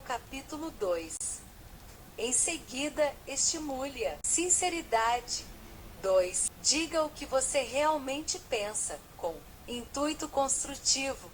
capítulo 2. Em seguida, estimule-a. Sinceridade. 2. Diga o que você realmente pensa, com intuito construtivo.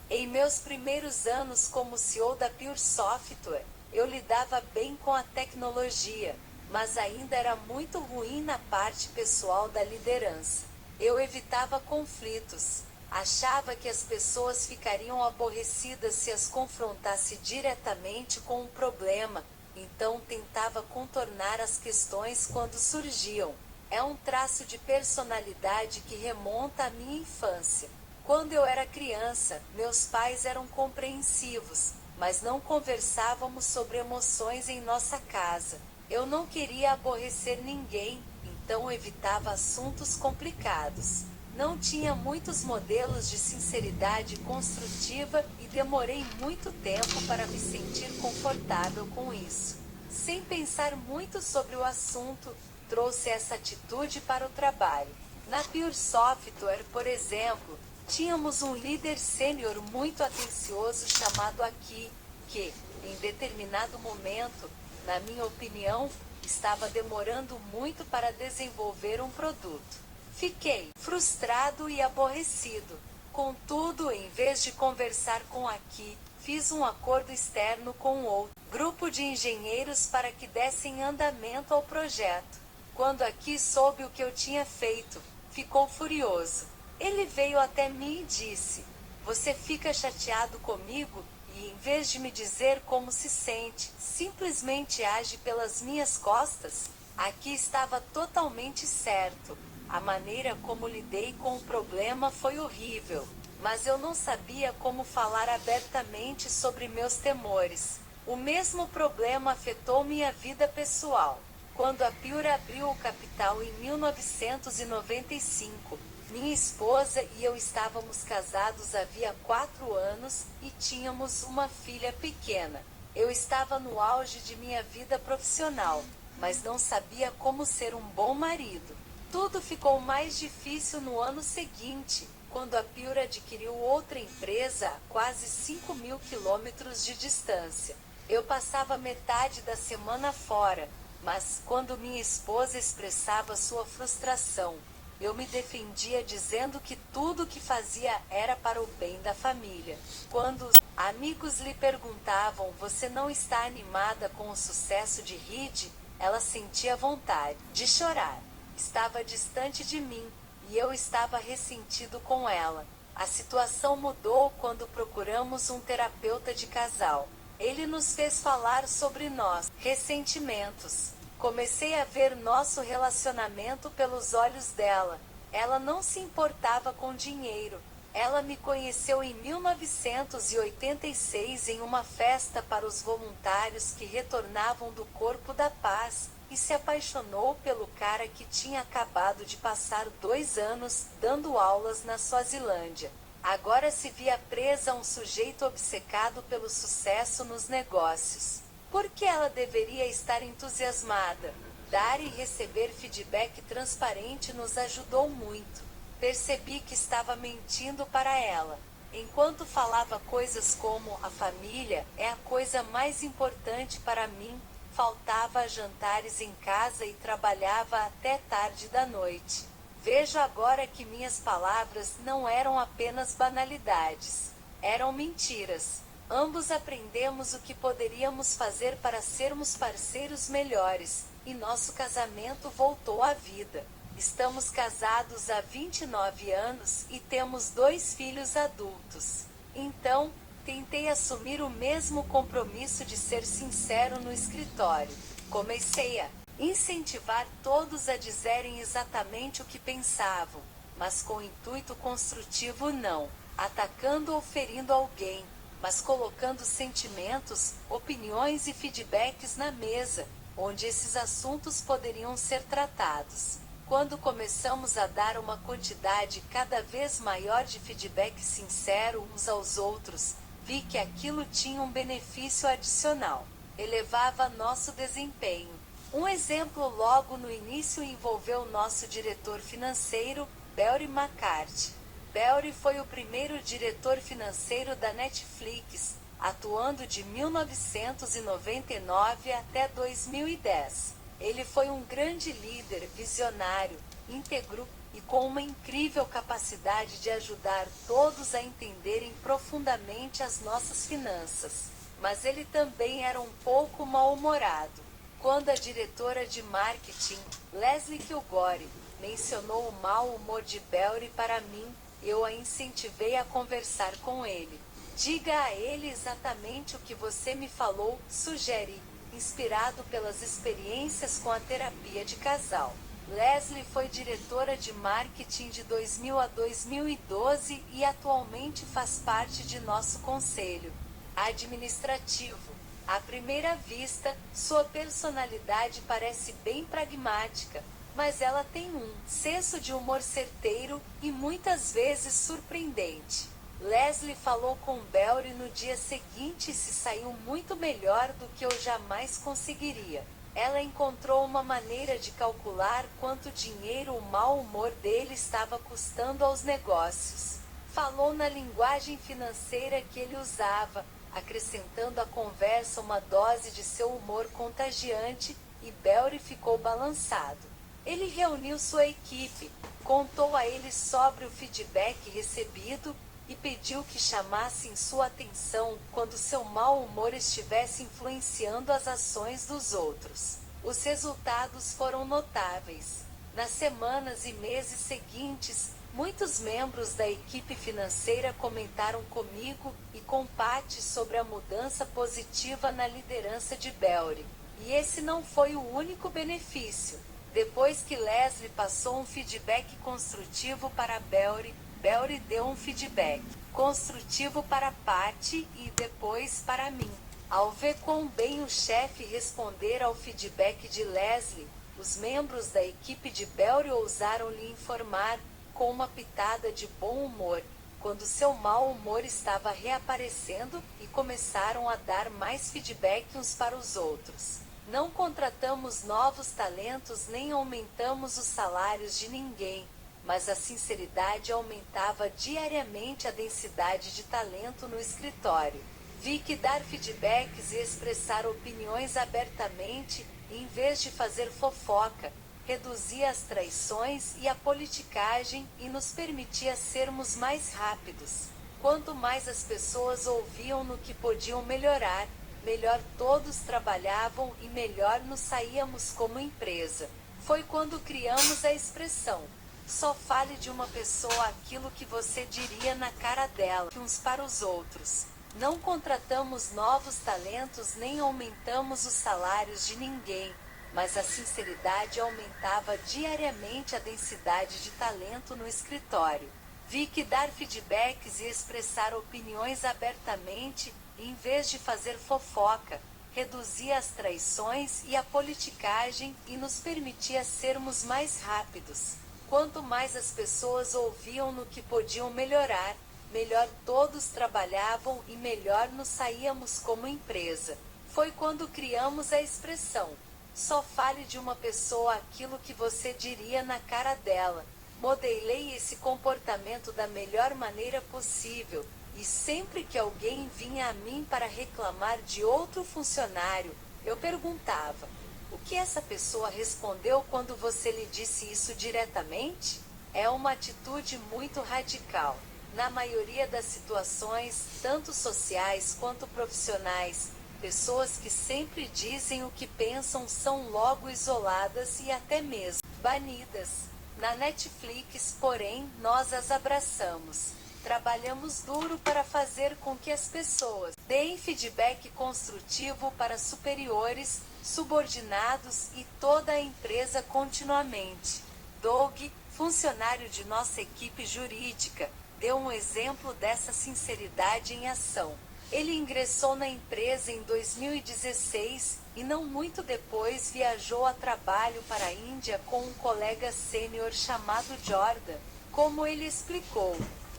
Em meus primeiros anos como CEO da Pure Software, eu lidava bem com a tecnologia, mas ainda era muito ruim na parte pessoal da liderança. Eu evitava conflitos. Achava que as pessoas ficariam aborrecidas se as confrontasse diretamente com um problema, então tentava contornar as questões quando surgiam. É um traço de personalidade que remonta à minha infância. Quando eu era criança, meus pais eram compreensivos, mas não conversávamos sobre emoções em nossa casa. Eu não queria aborrecer ninguém, então evitava assuntos complicados. Não tinha muitos modelos de sinceridade construtiva e demorei muito tempo para me sentir confortável com isso. Sem pensar muito sobre o assunto, trouxe essa atitude para o trabalho. Na Pure Software, por exemplo, tínhamos um líder sênior muito atencioso chamado Aki, que, em determinado momento, na minha opinião, estava demorando muito para desenvolver um produto. Fiquei frustrado e aborrecido. Contudo, em vez de conversar com Aki, fiz um acordo externo com outro grupo de engenheiros para que dessem andamento ao projeto. Quando Aki soube o que eu tinha feito, ficou furioso. Ele veio até mim e disse: "Você fica chateado comigo e, em vez de me dizer como se sente, simplesmente age pelas minhas costas?" Aki estava totalmente certo. A maneira como lidei com o problema foi horrível, mas eu não sabia como falar abertamente sobre meus temores. O mesmo problema afetou minha vida pessoal. Quando a Pure abriu o capital em 1995, minha esposa e eu estávamos casados havia 4 anos e tínhamos uma filha pequena. Eu estava no auge de minha vida profissional, mas não sabia como ser um bom marido. Tudo ficou mais difícil no ano seguinte, quando a Pure adquiriu outra empresa a quase 5.000 quilômetros de distância. Eu passava metade da semana fora, mas quando minha esposa expressava sua frustração, eu me defendia dizendo que tudo o que fazia era para o bem da família. Quando os amigos lhe perguntavam: "Você não está animada com o sucesso de Reed?", ela sentia vontade de chorar. Estava distante de mim, e eu estava ressentido com ela. A situação mudou quando procuramos um terapeuta de casal. Ele nos fez falar sobre nossos ressentimentos. Comecei a ver nosso relacionamento pelos olhos dela. Ela não se importava com dinheiro. Ela me conheceu em 1986 em uma festa para os voluntários que retornavam do Corpo da Paz, e se apaixonou pelo cara que tinha acabado de passar 2 anos dando aulas na Suazilândia. Agora se via presa a um sujeito obcecado pelo sucesso nos negócios. Por que ela deveria estar entusiasmada? Dar e receber feedback transparente nos ajudou muito. Percebi que estava mentindo para ela. Enquanto falava coisas como "a família é a coisa mais importante para mim", faltava a jantares em casa e trabalhava até tarde da noite. Vejo agora que minhas palavras não eram apenas banalidades. Eram mentiras. Ambos aprendemos o que poderíamos fazer para sermos parceiros melhores, e nosso casamento voltou à vida. Estamos casados há 29 anos e temos 2 filhos adultos. Então, tentei assumir o mesmo compromisso de ser sincero no escritório. Comecei a incentivar todos a dizerem exatamente o que pensavam, mas com intuito construtivo, não atacando ou ferindo alguém, mas colocando sentimentos, opiniões e feedbacks na mesa, onde esses assuntos poderiam ser tratados. Quando começamos a dar uma quantidade cada vez maior de feedback sincero uns aos outros, vi que aquilo tinha um benefício adicional. Elevava nosso desempenho. Um exemplo logo no início envolveu nosso diretor financeiro, Barry McCarthy. Barry foi o primeiro diretor financeiro da Netflix, atuando de 1999 até 2010. Ele foi um grande líder, visionário, íntegro e com uma incrível capacidade de ajudar todos a entenderem profundamente as nossas finanças. Mas ele também era um pouco mal-humorado. Quando a diretora de marketing, Leslie Kilgore, mencionou o mau humor de Belry para mim, eu a incentivei a conversar com ele. Diga a ele exatamente o que você me falou, sugere, inspirado pelas experiências com a terapia de casal. Leslie foi diretora de marketing de 2000 a 2012 e atualmente faz parte de nosso conselho administrativo. À primeira vista, sua personalidade parece bem pragmática, mas ela tem um senso de humor certeiro e muitas vezes surpreendente. Leslie falou com Belry no dia seguinte e se saiu muito melhor do que eu jamais conseguiria. Ela encontrou uma maneira de calcular quanto dinheiro o mau humor dele estava custando aos negócios. Falou na linguagem financeira que ele usava, acrescentando à conversa uma dose de seu humor contagiante, e Belry ficou balançado. Ele reuniu sua equipe, contou a eles sobre o feedback recebido e pediu que chamassem sua atenção quando seu mau humor estivesse influenciando as ações dos outros. Os resultados foram notáveis. Nas semanas e meses seguintes, muitos membros da equipe financeira comentaram comigo e com Patty sobre a mudança positiva na liderança de Belry. E esse não foi o único benefício. Depois que Leslie passou um feedback construtivo para Belry, Belry deu um feedback construtivo para Patty e depois para mim. Ao ver quão bem o chefe responder ao feedback de Leslie, os membros da equipe de Belry ousaram lhe informar, com uma pitada de bom humor, quando seu mau humor estava reaparecendo, e começaram a dar mais feedback uns para os outros. Não contratamos novos talentos nem aumentamos os salários de ninguém, mas a sinceridade aumentava diariamente a densidade de talento no escritório. Vi que dar feedbacks e expressar opiniões abertamente, em vez de fazer fofoca, reduzia as traições e a politicagem e nos permitia sermos mais rápidos. Quanto mais as pessoas ouviam no que podiam melhorar, melhor todos trabalhavam e melhor nos saíamos como empresa. Foi quando criamos a expressão: só fale de uma pessoa aquilo que você diria na cara dela, uns para os outros. Não contratamos novos talentos nem aumentamos os salários de ninguém, mas a sinceridade aumentava diariamente a densidade de talento no escritório. Vi que dar feedbacks e expressar opiniões abertamente, em vez de fazer fofoca, reduzia as traições e a politicagem e nos permitia sermos mais rápidos. Quanto mais as pessoas ouviam no que podiam melhorar, melhor todos trabalhavam e melhor nos saíamos como empresa. Foi quando criamos a expressão: só fale de uma pessoa aquilo que você diria na cara dela. Modelei esse comportamento da melhor maneira possível, e sempre que alguém vinha a mim para reclamar de outro funcionário, eu perguntava: o que essa pessoa respondeu quando você lhe disse isso diretamente? É uma atitude muito radical. Na maioria das situações, tanto sociais quanto profissionais, pessoas que sempre dizem o que pensam são logo isoladas e até mesmo banidas. Na Netflix, porém, nós as abraçamos. Trabalhamos duro para fazer com que as pessoas deem feedback construtivo para superiores, subordinados e toda a empresa continuamente. Doug, funcionário de nossa equipe jurídica, deu um exemplo dessa sinceridade em ação. Ele ingressou na empresa em 2016 e não muito depois viajou a trabalho para a Índia com um colega sênior chamado Jordan. Como ele explicou,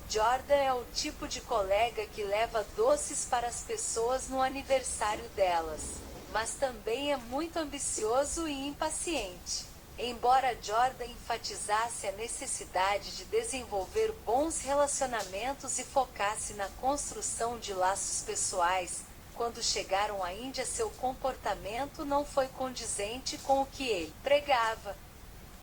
Jordan é o tipo de colega que leva doces para as pessoas no aniversário delas, mas também é muito ambicioso e impaciente. Embora Jordan enfatizasse a necessidade de desenvolver bons relacionamentos e focasse na construção de laços pessoais, quando chegaram à Índia seu comportamento não foi condizente com o que ele pregava.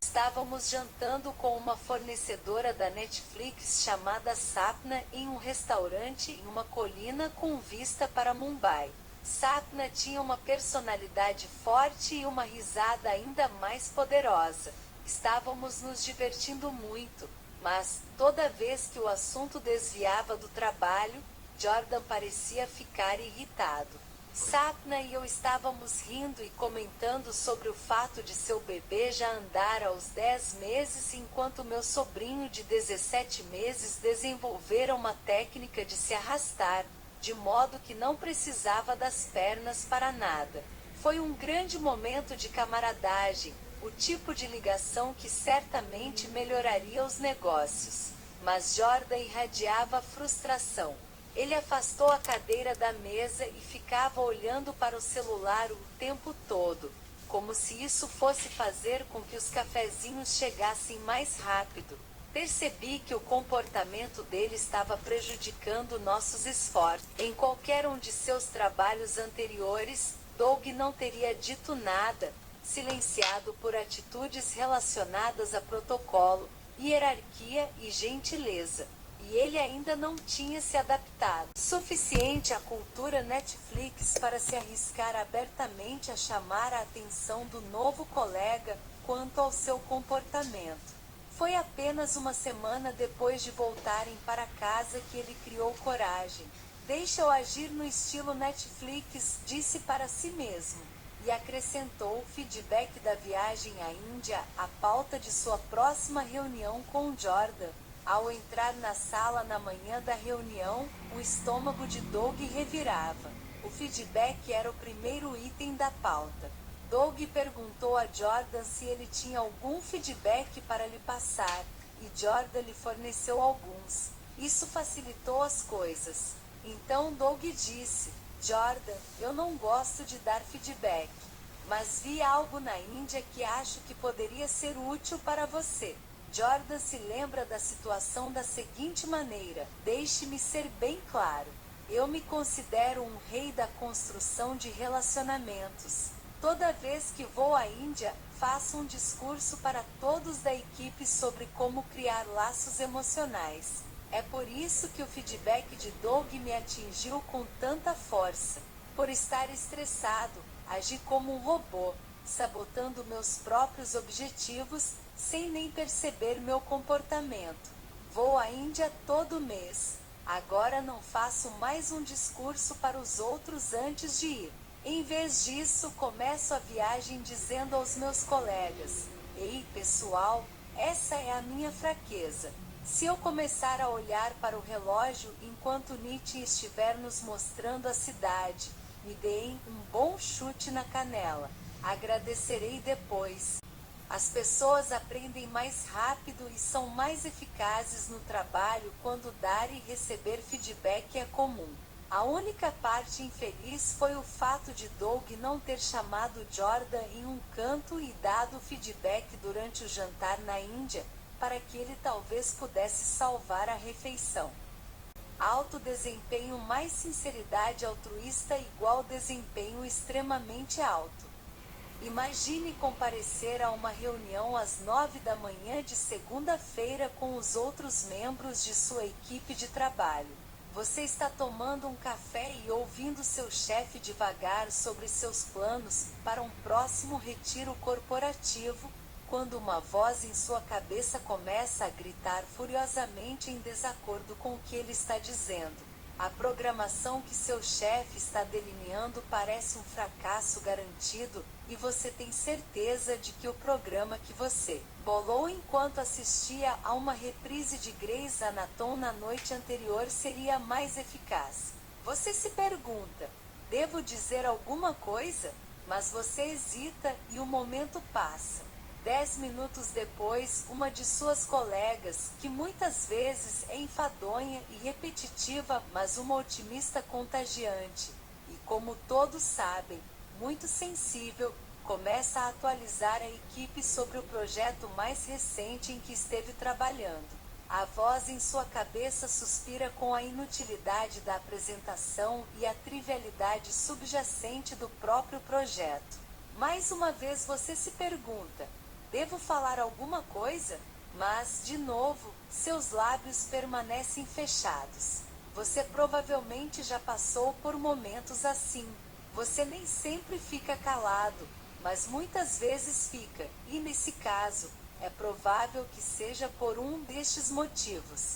Estávamos jantando com uma fornecedora da Netflix chamada Sapna em um restaurante em uma colina com vista para Mumbai. Sapna tinha uma personalidade forte e uma risada ainda mais poderosa. Estávamos nos divertindo muito, mas, toda vez que o assunto desviava do trabalho, Jordan parecia ficar irritado. Sapna e eu estávamos rindo e comentando sobre o fato de seu bebê já andar aos 10 meses enquanto meu sobrinho de 17 meses desenvolvera uma técnica de se arrastar, de modo que não precisava das pernas para nada. Foi um grande momento de camaradagem, o tipo de ligação que certamente melhoraria os negócios. Mas Jordan irradiava frustração. Ele afastou a cadeira da mesa e ficava olhando para o celular o tempo todo, como se isso fosse fazer com que os cafezinhos chegassem mais rápido. Percebi que o comportamento dele estava prejudicando nossos esforços. Em qualquer um de seus trabalhos anteriores, Doug não teria dito nada, silenciado por atitudes relacionadas a protocolo, hierarquia e gentileza. E ele ainda não tinha se adaptado suficiente à cultura Netflix para se arriscar abertamente a chamar a atenção do novo colega quanto ao seu comportamento. Foi apenas uma semana depois de voltarem para casa que ele criou coragem. Deixa-o agir no estilo Netflix, disse para si mesmo. E acrescentou o feedback da viagem à Índia à pauta de sua próxima reunião com Jordan. Ao entrar na sala na manhã da reunião, o estômago de Doug revirava. O feedback era o primeiro item da pauta. Doug perguntou a Jordan se ele tinha algum feedback para lhe passar, e Jordan lhe forneceu alguns. Isso facilitou as coisas. Então Doug disse: Jordan, eu não gosto de dar feedback, mas vi algo na Índia que acho que poderia ser útil para você. Jordan se lembra da situação da seguinte maneira: deixe-me ser bem claro. Eu me considero um rei da construção de relacionamentos. Toda vez que vou à Índia, faço um discurso para todos da equipe sobre como criar laços emocionais. É por isso que o feedback de Doug me atingiu com tanta força. Por estar estressado, agi como um robô, sabotando meus próprios objetivos, sem nem perceber meu comportamento. Vou à Índia todo mês. Agora não faço mais um discurso para os outros antes de ir. Em vez disso, começo a viagem dizendo aos meus colegas: ei, pessoal, essa é a minha fraqueza. Se eu começar a olhar para o relógio enquanto Nietzsche estiver nos mostrando a cidade, me deem um bom chute na canela. Agradecerei depois. As pessoas aprendem mais rápido e são mais eficazes no trabalho quando dar e receber feedback é comum. A única parte infeliz foi o fato de Doug não ter chamado Jordan em um canto e dado feedback durante o jantar na Índia, para que ele talvez pudesse salvar a refeição. Alto desempenho mais sinceridade altruísta igual desempenho extremamente alto. Imagine comparecer a uma reunião às 9 da manhã de segunda-feira com os outros membros de sua equipe de trabalho. Você está tomando um café e ouvindo seu chefe divagar sobre seus planos para um próximo retiro corporativo, quando uma voz em sua cabeça começa a gritar furiosamente em desacordo com o que ele está dizendo. A programação que seu chefe está delineando parece um fracasso garantido, e você tem certeza de que o programa que você bolou enquanto assistia a uma reprise de Grey's Anatomy na noite anterior seria mais eficaz. Você se pergunta: devo dizer alguma coisa? Mas você hesita e o momento passa. 10 minutos depois, uma de suas colegas, que muitas vezes é enfadonha e repetitiva, mas uma otimista contagiante, e como todos sabem, muito sensível, Começa a atualizar a equipe sobre o projeto mais recente em que esteve trabalhando. A voz em sua cabeça suspira com a inutilidade da apresentação e a trivialidade subjacente do próprio projeto. Mais uma vez você se pergunta: devo falar alguma coisa? Mas, de novo, seus lábios permanecem fechados. Você provavelmente já passou por momentos assim. Você nem sempre fica calado, mas muitas vezes fica, e nesse caso, é provável que seja por um destes motivos.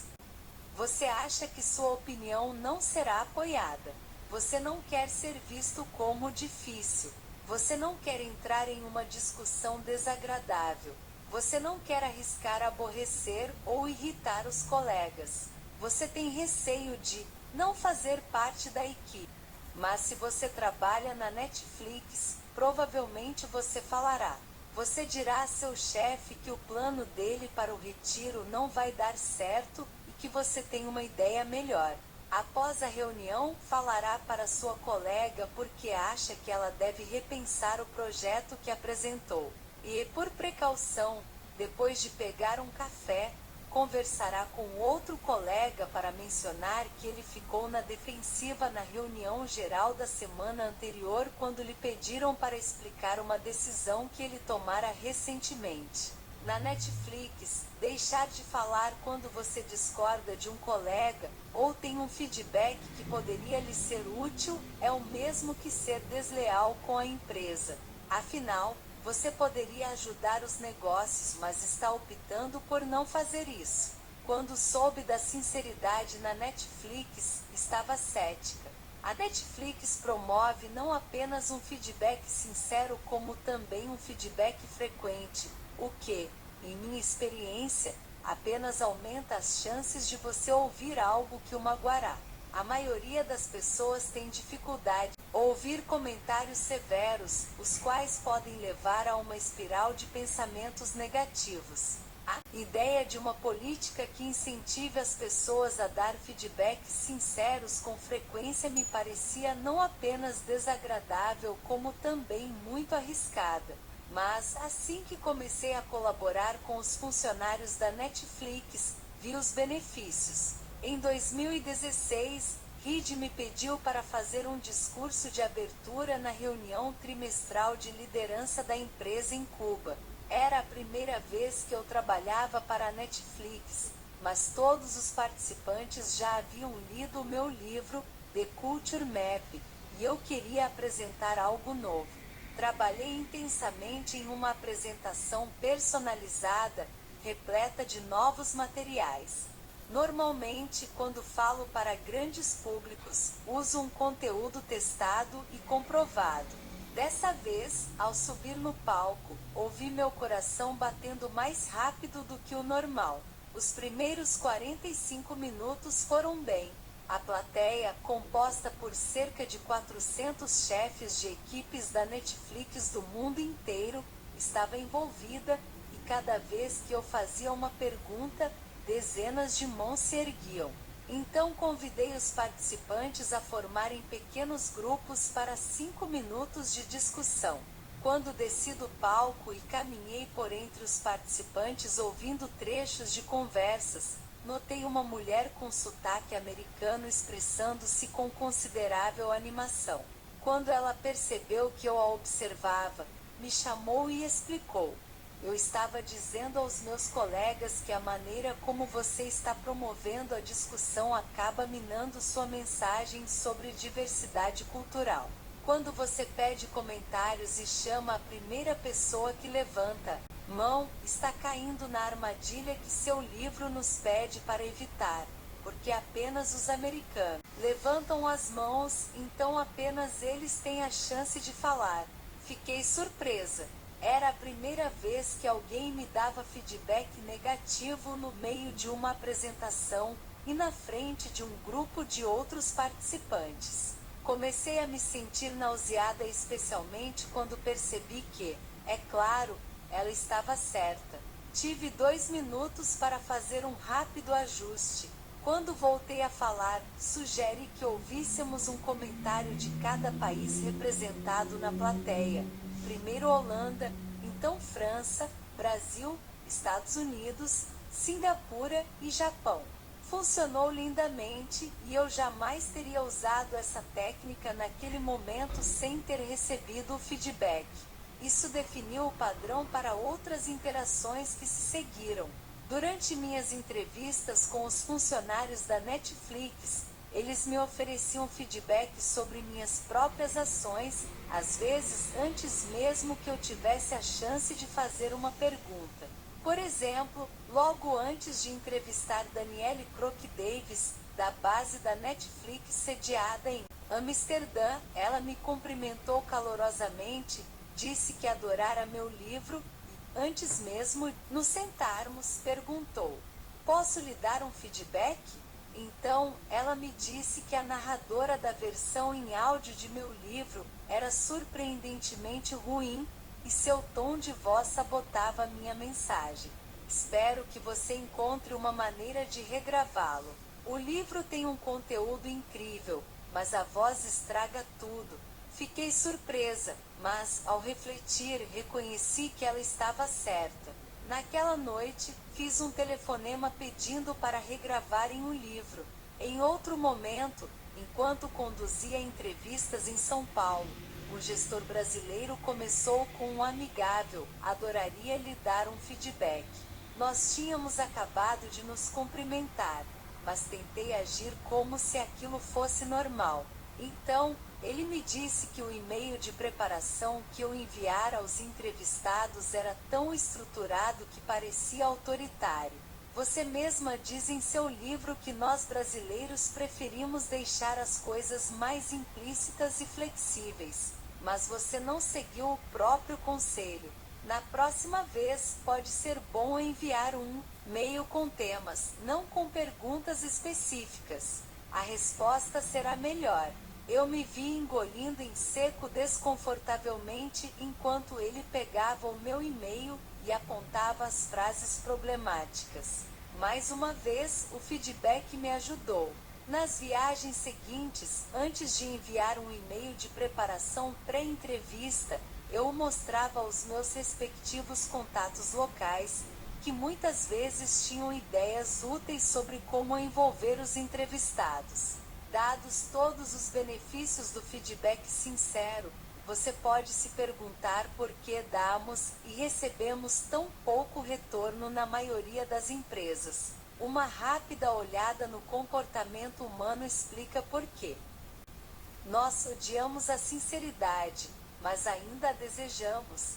Você acha que sua opinião não será apoiada. Você não quer ser visto como difícil. Você não quer entrar em uma discussão desagradável. Você não quer arriscar aborrecer ou irritar os colegas. Você tem receio de não fazer parte da equipe. Mas se você trabalha na Netflix, provavelmente você falará. Você dirá a seu chefe que o plano dele para o retiro não vai dar certo e que você tem uma ideia melhor. Após a reunião, falará para sua colega porque acha que ela deve repensar o projeto que apresentou. E, por precaução, depois de pegar um café, conversará com outro colega para mencionar que ele ficou na defensiva na reunião geral da semana anterior quando lhe pediram para explicar uma decisão que ele tomara recentemente. Na Netflix, deixar de falar quando você discorda de um colega, ou tem um feedback que poderia lhe ser útil, é o mesmo que ser desleal com a empresa. Afinal, você poderia ajudar os negócios, mas está optando por não fazer isso. Quando soube da sinceridade na Netflix, estava cética. A Netflix promove não apenas um feedback sincero como também um feedback frequente, o que, em minha experiência, apenas aumenta as chances de você ouvir algo que o magoará. A maioria das pessoas tem dificuldade em ouvir comentários severos, os quais podem levar a uma espiral de pensamentos negativos. A ideia de uma política que incentive as pessoas a dar feedbacks sinceros com frequência me parecia não apenas desagradável como também muito arriscada. Mas, assim que comecei a colaborar com os funcionários da Netflix, vi os benefícios. Em 2016, Reed me pediu para fazer um discurso de abertura na reunião trimestral de liderança da empresa em Cuba. Era a primeira vez que eu trabalhava para a Netflix, mas todos os participantes já haviam lido o meu livro, The Culture Map, e eu queria apresentar algo novo. Trabalhei intensamente em uma apresentação personalizada, repleta de novos materiais. Normalmente, quando falo para grandes públicos, uso um conteúdo testado e comprovado. Dessa vez, ao subir no palco, ouvi meu coração batendo mais rápido do que o normal. Os primeiros 45 minutos foram bem. A plateia, composta por cerca de 400 chefes de equipes da Netflix do mundo inteiro, estava envolvida, e cada vez que eu fazia uma pergunta, dezenas de mãos se erguiam. Então convidei os participantes a formarem pequenos grupos para 5 minutos de discussão. Quando desci do palco e caminhei por entre os participantes ouvindo trechos de conversas, notei uma mulher com sotaque americano expressando-se com considerável animação. Quando ela percebeu que eu a observava, me chamou e explicou. Eu estava dizendo aos meus colegas que a maneira como você está promovendo a discussão acaba minando sua mensagem sobre diversidade cultural. Quando você pede comentários e chama a primeira pessoa que levanta mão, está caindo na armadilha que seu livro nos pede para evitar, porque apenas os americanos levantam as mãos, então apenas eles têm a chance de falar. Fiquei surpresa. Era a primeira vez que alguém me dava feedback negativo no meio de uma apresentação e na frente de um grupo de outros participantes. Comecei a me sentir nauseada, especialmente quando percebi que, é claro, ela estava certa. Tive 2 minutos para fazer um rápido ajuste. Quando voltei a falar, sugeri que ouvíssemos um comentário de cada país representado na plateia. primeiro Holanda, então França, Brasil, Estados Unidos, Singapura e Japão. Funcionou lindamente e eu jamais teria usado essa técnica naquele momento sem ter recebido o feedback. Isso definiu o padrão para outras interações que se seguiram. Durante minhas entrevistas com os funcionários da Netflix, eles me ofereciam feedback sobre minhas próprias ações, às vezes antes mesmo que eu tivesse a chance de fazer uma pergunta. Por exemplo, logo antes de entrevistar Danielle Crook Davis, da base da Netflix sediada em Amsterdã, ela me cumprimentou calorosamente, disse que adorara meu livro e, antes mesmo de nos sentarmos, perguntou: "Posso lhe dar um feedback?" Então, ela me disse que a narradora da versão em áudio de meu livro era surpreendentemente ruim e seu tom de voz sabotava minha mensagem. Espero que você encontre uma maneira de regravá-lo. O livro tem um conteúdo incrível, mas a voz estraga tudo. Fiquei surpresa, mas, ao refletir, reconheci que ela estava certa. Naquela noite, fiz um telefonema pedindo para regravarem o livro. Em outro momento, enquanto conduzia entrevistas em São Paulo, o gestor brasileiro começou com um amigável: "Adoraria lhe dar um feedback." Nós tínhamos acabado de nos cumprimentar, mas tentei agir como se aquilo fosse normal. Então, ele me disse que o e-mail de preparação que eu enviara aos entrevistados era tão estruturado que parecia autoritário. Você mesma diz em seu livro que nós brasileiros preferimos deixar as coisas mais implícitas e flexíveis, mas você não seguiu o próprio conselho. Na próxima vez, pode ser bom enviar um e-mail com temas, não com perguntas específicas. A resposta será melhor. Eu me vi engolindo em seco desconfortavelmente enquanto ele pegava o meu e-mail e apontava as frases problemáticas. Mais uma vez, o feedback me ajudou. Nas viagens seguintes, antes de enviar um e-mail de preparação pré-entrevista, eu o mostrava aos meus respectivos contatos locais, que muitas vezes tinham ideias úteis sobre como envolver os entrevistados. Dados todos os benefícios do feedback sincero, você pode se perguntar por que damos e recebemos tão pouco retorno na maioria das empresas. Uma rápida olhada no comportamento humano explica por quê. Nós odiamos a sinceridade, mas ainda a desejamos.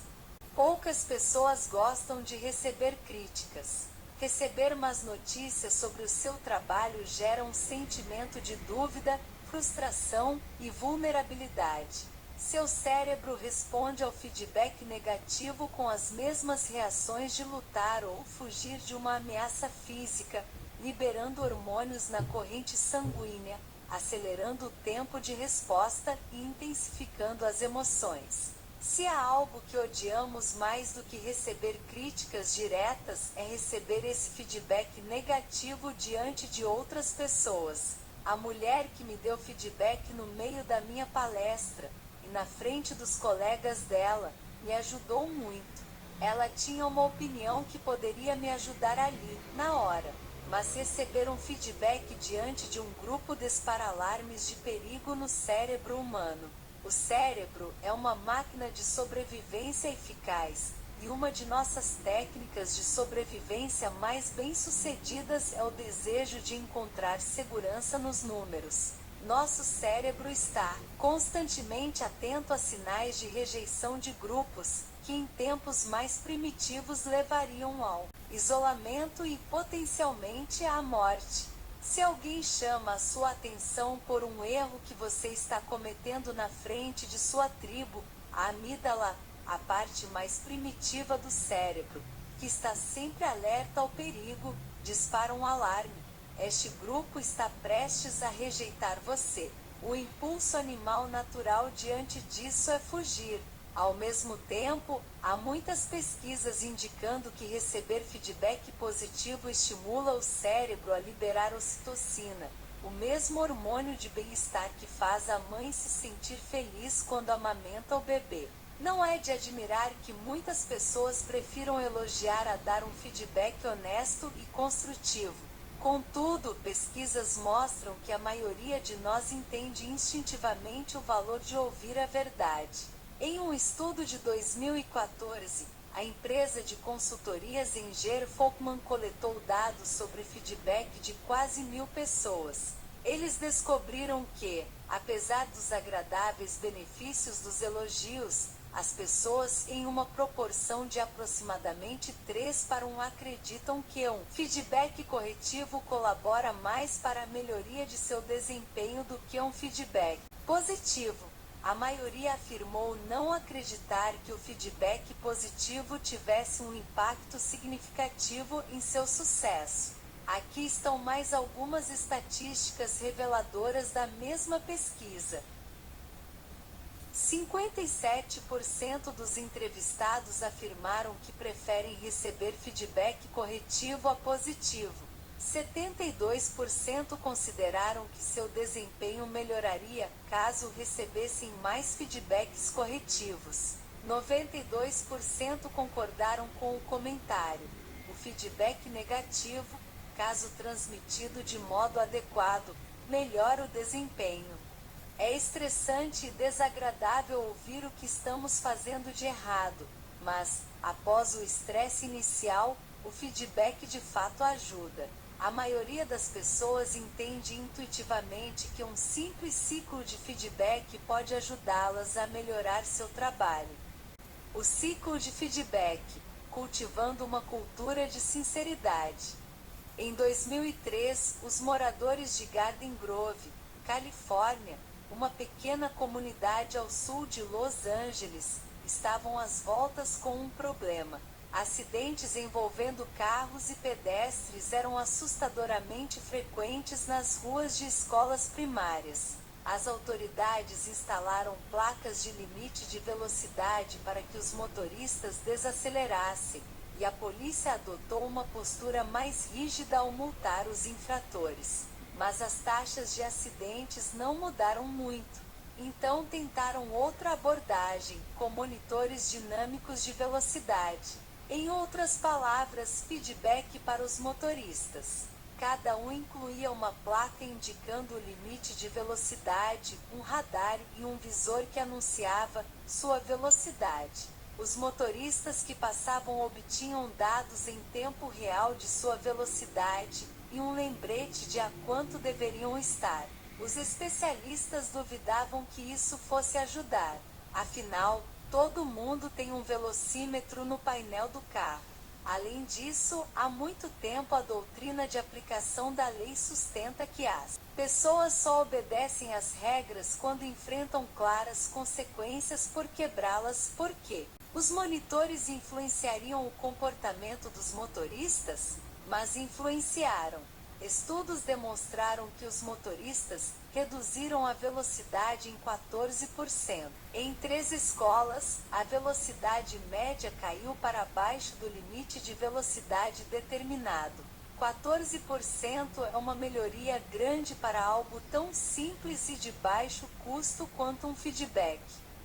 Poucas pessoas gostam de receber críticas. Receber más notícias sobre o seu trabalho gera um sentimento de dúvida, frustração e vulnerabilidade. Seu cérebro responde ao feedback negativo com as mesmas reações de lutar ou fugir de uma ameaça física, liberando hormônios na corrente sanguínea, acelerando o tempo de resposta e intensificando as emoções. Se há algo que odiamos mais do que receber críticas diretas, é receber esse feedback negativo diante de outras pessoas. A mulher que me deu feedback no meio da minha palestra, e na frente dos colegas dela, me ajudou muito. Ela tinha uma opinião que poderia me ajudar ali, na hora. Mas receber um feedback diante de um grupo dispara alarmes de perigo no cérebro humano. O cérebro é uma máquina de sobrevivência eficaz, e uma de nossas técnicas de sobrevivência mais bem-sucedidas é o desejo de encontrar segurança nos números. Nosso cérebro está constantemente atento a sinais de rejeição de grupos, que em tempos mais primitivos levariam ao isolamento e potencialmente à morte. Se alguém chama a sua atenção por um erro que você está cometendo na frente de sua tribo, a amígdala, a parte mais primitiva do cérebro, que está sempre alerta ao perigo, dispara um alarme. Este grupo está prestes a rejeitar você. O impulso animal natural diante disso é fugir. Ao mesmo tempo, há muitas pesquisas indicando que receber feedback positivo estimula o cérebro a liberar ocitocina, o mesmo hormônio de bem-estar que faz a mãe se sentir feliz quando amamenta o bebê. Não é de admirar que muitas pessoas prefiram elogiar a dar um feedback honesto e construtivo. Contudo, pesquisas mostram que a maioria de nós entende instintivamente o valor de ouvir a verdade. Em um estudo de 2014, a empresa de consultorias Enger Folkman coletou dados sobre feedback de quase 1.000 pessoas. Eles descobriram que, apesar dos agradáveis benefícios dos elogios, as pessoas, em uma proporção de aproximadamente 3 para 1, acreditam que um feedback corretivo colabora mais para a melhoria de seu desempenho do que um feedback positivo. A maioria afirmou não acreditar que o feedback positivo tivesse um impacto significativo em seu sucesso. Aqui estão mais algumas estatísticas reveladoras da mesma pesquisa. 57% dos entrevistados afirmaram que preferem receber feedback corretivo a positivo. 72% consideraram que seu desempenho melhoraria caso recebessem mais feedbacks corretivos. 92% concordaram com o comentário. O feedback negativo, caso transmitido de modo adequado, melhora o desempenho. É estressante e desagradável ouvir o que estamos fazendo de errado, mas, após o estresse inicial, o feedback de fato ajuda. A maioria das pessoas entende intuitivamente que um simples ciclo de feedback pode ajudá-las a melhorar seu trabalho. O ciclo de feedback, cultivando uma cultura de sinceridade. Em 2003, os moradores de Garden Grove, Califórnia, uma pequena comunidade ao sul de Los Angeles, estavam às voltas com um problema. Acidentes envolvendo carros e pedestres eram assustadoramente frequentes nas ruas de escolas primárias. As autoridades instalaram placas de limite de velocidade para que os motoristas desacelerassem, e a polícia adotou uma postura mais rígida ao multar os infratores. Mas as taxas de acidentes não mudaram muito. Então tentaram outra abordagem, com monitores dinâmicos de velocidade. Em outras palavras, feedback para os motoristas. Cada um incluía uma placa indicando o limite de velocidade, um radar e um visor que anunciava sua velocidade. Os motoristas que passavam obtinham dados em tempo real de sua velocidade e um lembrete de a quanto deveriam estar. Os especialistas duvidavam que isso fosse ajudar. Afinal, todo mundo tem um velocímetro no painel do carro. Além disso, há muito tempo a doutrina de aplicação da lei sustenta que as pessoas só obedecem às regras quando enfrentam claras consequências por quebrá-las. Por quê? Os monitores influenciariam o comportamento dos motoristas? Mas influenciaram. Estudos demonstraram que os motoristas reduziram a velocidade em 14%. Em 3 escolas, a velocidade média caiu para baixo do limite de velocidade determinado. 14% é uma melhoria grande para algo tão simples e de baixo custo quanto um feedback.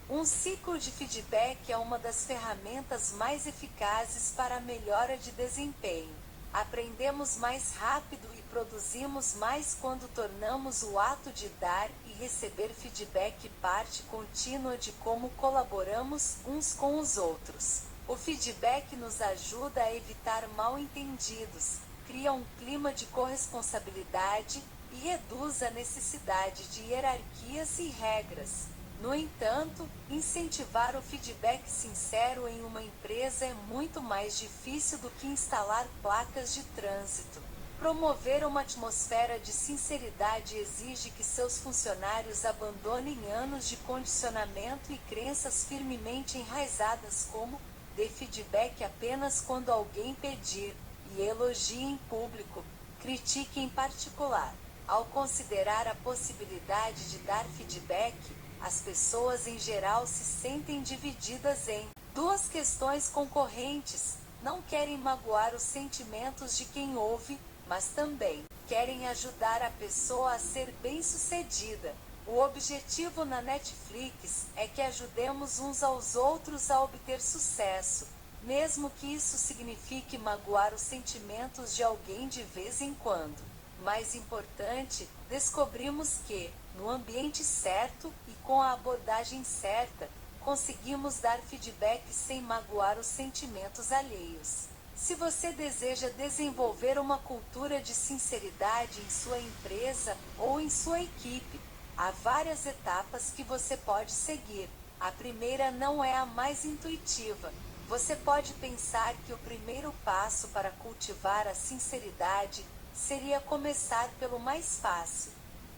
Um ciclo de feedback é uma das ferramentas mais eficazes para a melhora de desempenho. Aprendemos mais rápido e produzimos mais quando tornamos o ato de dar e receber feedback parte contínua de como colaboramos uns com os outros. O feedback nos ajuda a evitar mal-entendidos, cria um clima de corresponsabilidade e reduz a necessidade de hierarquias e regras. No entanto, incentivar o feedback sincero em uma empresa é muito mais difícil do que instalar placas de trânsito. Promover uma atmosfera de sinceridade exige que seus funcionários abandonem anos de condicionamento e crenças firmemente enraizadas como dê feedback apenas quando alguém pedir, e elogie em público, critique em particular. Ao considerar a possibilidade de dar feedback, as pessoas em geral se sentem divididas em 2 questões concorrentes. Não querem magoar os sentimentos de quem ouve, mas também querem ajudar a pessoa a ser bem-sucedida. O objetivo na Netflix é que ajudemos uns aos outros a obter sucesso, mesmo que isso signifique magoar os sentimentos de alguém de vez em quando. Mais importante, descobrimos que, no ambiente certo e com a abordagem certa, conseguimos dar feedback sem magoar os sentimentos alheios. Se você deseja desenvolver uma cultura de sinceridade em sua empresa ou em sua equipe, há várias etapas que você pode seguir. A primeira não é a mais intuitiva. Você pode pensar que o primeiro passo para cultivar a sinceridade seria começar pelo mais fácil: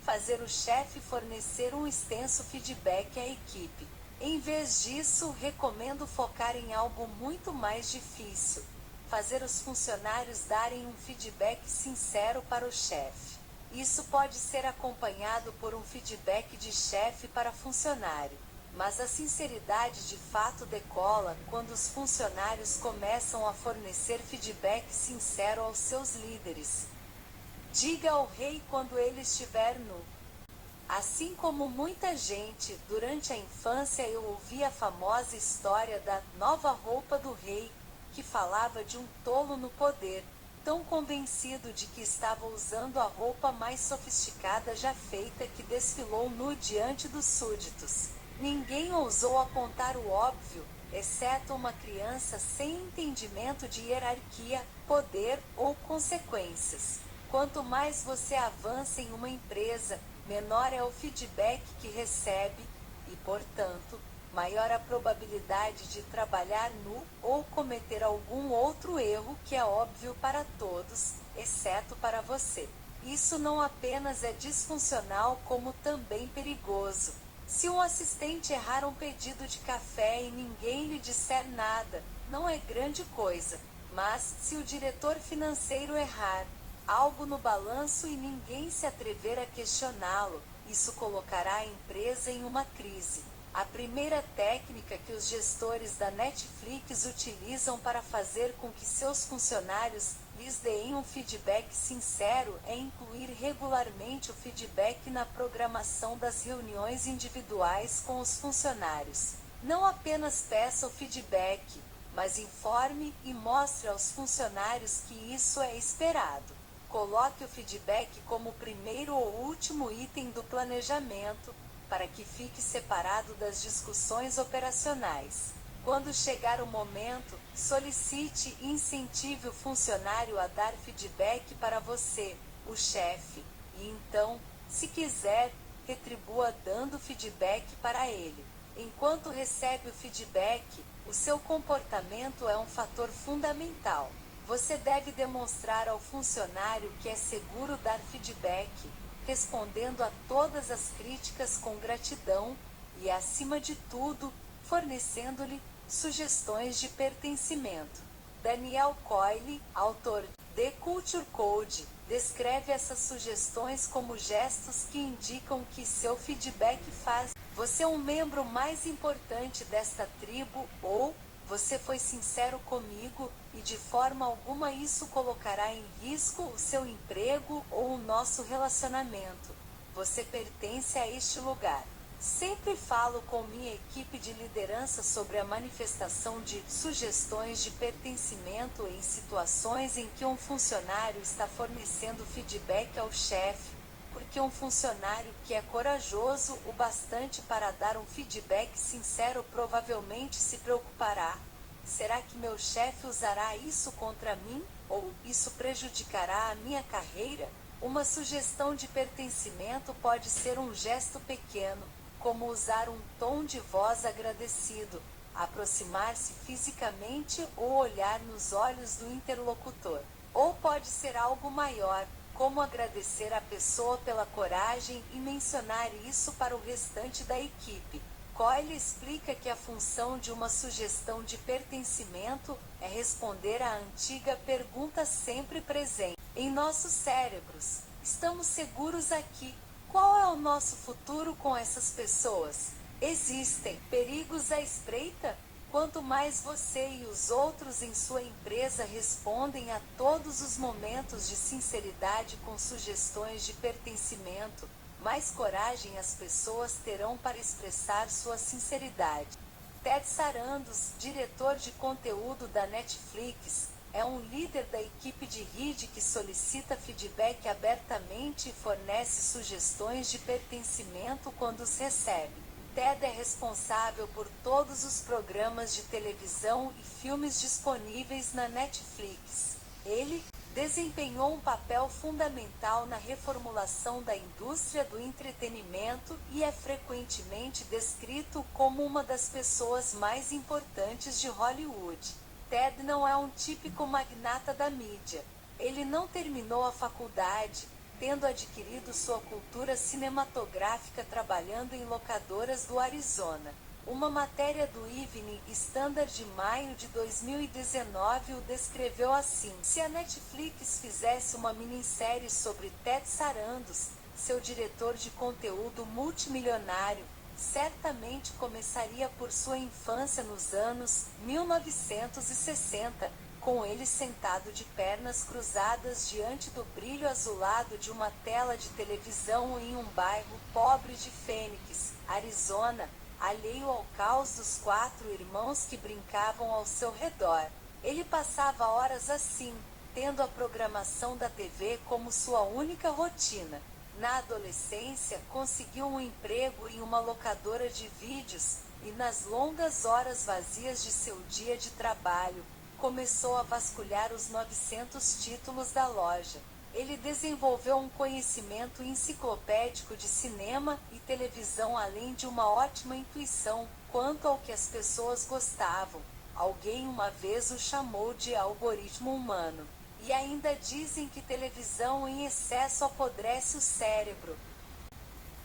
fazer o chefe fornecer um extenso feedback à equipe. Em vez disso, recomendo focar em algo muito mais difícil: fazer os funcionários darem um feedback sincero para o chefe. Isso pode ser acompanhado por um feedback de chefe para funcionário, mas a sinceridade de fato decola quando os funcionários começam a fornecer feedback sincero aos seus líderes. Diga ao rei quando ele estiver nu. Assim como muita gente, durante a infância eu ouvi a famosa história da nova roupa do rei, que falava de um tolo no poder, tão convencido de que estava usando a roupa mais sofisticada já feita que desfilou nu diante dos súditos. Ninguém ousou apontar o óbvio, exceto uma criança sem entendimento de hierarquia, poder ou consequências. Quanto mais você avança em uma empresa, menor é o feedback que recebe e, portanto, maior a probabilidade de trabalhar nu ou cometer algum outro erro que é óbvio para todos, exceto para você. Isso não apenas é disfuncional, como também perigoso. Se um assistente errar um pedido de café e ninguém lhe disser nada, não é grande coisa. Mas, se o diretor financeiro errar algo no balanço e ninguém se atrever a questioná-lo, isso colocará a empresa em uma crise. A primeira técnica que os gestores da Netflix utilizam para fazer com que seus funcionários lhes deem um feedback sincero é incluir regularmente o feedback na programação das reuniões individuais com os funcionários. Não apenas peça o feedback, mas informe e mostre aos funcionários que isso é esperado. Coloque o feedback como o primeiro ou último item do planejamento, para que fique separado das discussões operacionais. Quando chegar o momento, solicite e incentive o funcionário a dar feedback para você, o chefe, e então, se quiser, retribua dando feedback para ele. Enquanto recebe o feedback, o seu comportamento é um fator fundamental. Você deve demonstrar ao funcionário que é seguro dar feedback, respondendo a todas as críticas com gratidão e, acima de tudo, fornecendo-lhe sugestões de pertencimento. Daniel Coyle, autor de The Culture Code, descreve essas sugestões como gestos que indicam que seu feedback faz você um membro mais importante desta tribo, ou você foi sincero comigo, e de forma alguma isso colocará em risco o seu emprego ou o nosso relacionamento. Você pertence a este lugar. Sempre falo com minha equipe de liderança sobre a manifestação de sugestões de pertencimento em situações em que um funcionário está fornecendo feedback ao chefe, porque um funcionário que é corajoso o bastante para dar um feedback sincero provavelmente se preocupará: será que meu chefe usará isso contra mim? Ou isso prejudicará a minha carreira? Uma sugestão de pertencimento pode ser um gesto pequeno, como usar um tom de voz agradecido, aproximar-se fisicamente ou olhar nos olhos do interlocutor. Ou pode ser algo maior, como agradecer a pessoa pela coragem e mencionar isso para o restante da equipe. Coyle explica que a função de uma sugestão de pertencimento é responder à antiga pergunta sempre presente em nossos cérebros: estamos seguros aqui? Qual é o nosso futuro com essas pessoas? Existem perigos à espreita? Quanto mais você e os outros em sua empresa respondem a todos os momentos de sinceridade com sugestões de pertencimento, mais coragem as pessoas terão para expressar sua sinceridade. Ted Sarandos, diretor de conteúdo da Netflix, é um líder da equipe de rede que solicita feedback abertamente e fornece sugestões de pertencimento quando os recebe. Ted é responsável por todos os programas de televisão e filmes disponíveis na Netflix. Ele desempenhou um papel fundamental na reformulação da indústria do entretenimento e é frequentemente descrito como uma das pessoas mais importantes de Hollywood. Ted não é um típico magnata da mídia. Ele não terminou a faculdade, tendo adquirido sua cultura cinematográfica trabalhando em locadoras do Arizona. Uma matéria do Evening Standard de maio de 2019 o descreveu assim: se a Netflix fizesse uma minissérie sobre Ted Sarandos, seu diretor de conteúdo multimilionário, certamente começaria por sua infância nos anos 1960, com ele sentado de pernas cruzadas diante do brilho azulado de uma tela de televisão em um bairro pobre de Phoenix, Arizona, alheio ao caos dos 4 irmãos que brincavam ao seu redor. Ele passava horas assim, tendo a programação da TV como sua única rotina. Na adolescência, conseguiu um emprego em uma locadora de vídeos, e nas longas horas vazias de seu dia de trabalho, começou a vasculhar os 900 títulos da loja. Ele desenvolveu um conhecimento enciclopédico de cinema e televisão, além de uma ótima intuição quanto ao que as pessoas gostavam. Alguém uma vez o chamou de algoritmo humano. E ainda dizem que televisão em excesso apodrece o cérebro.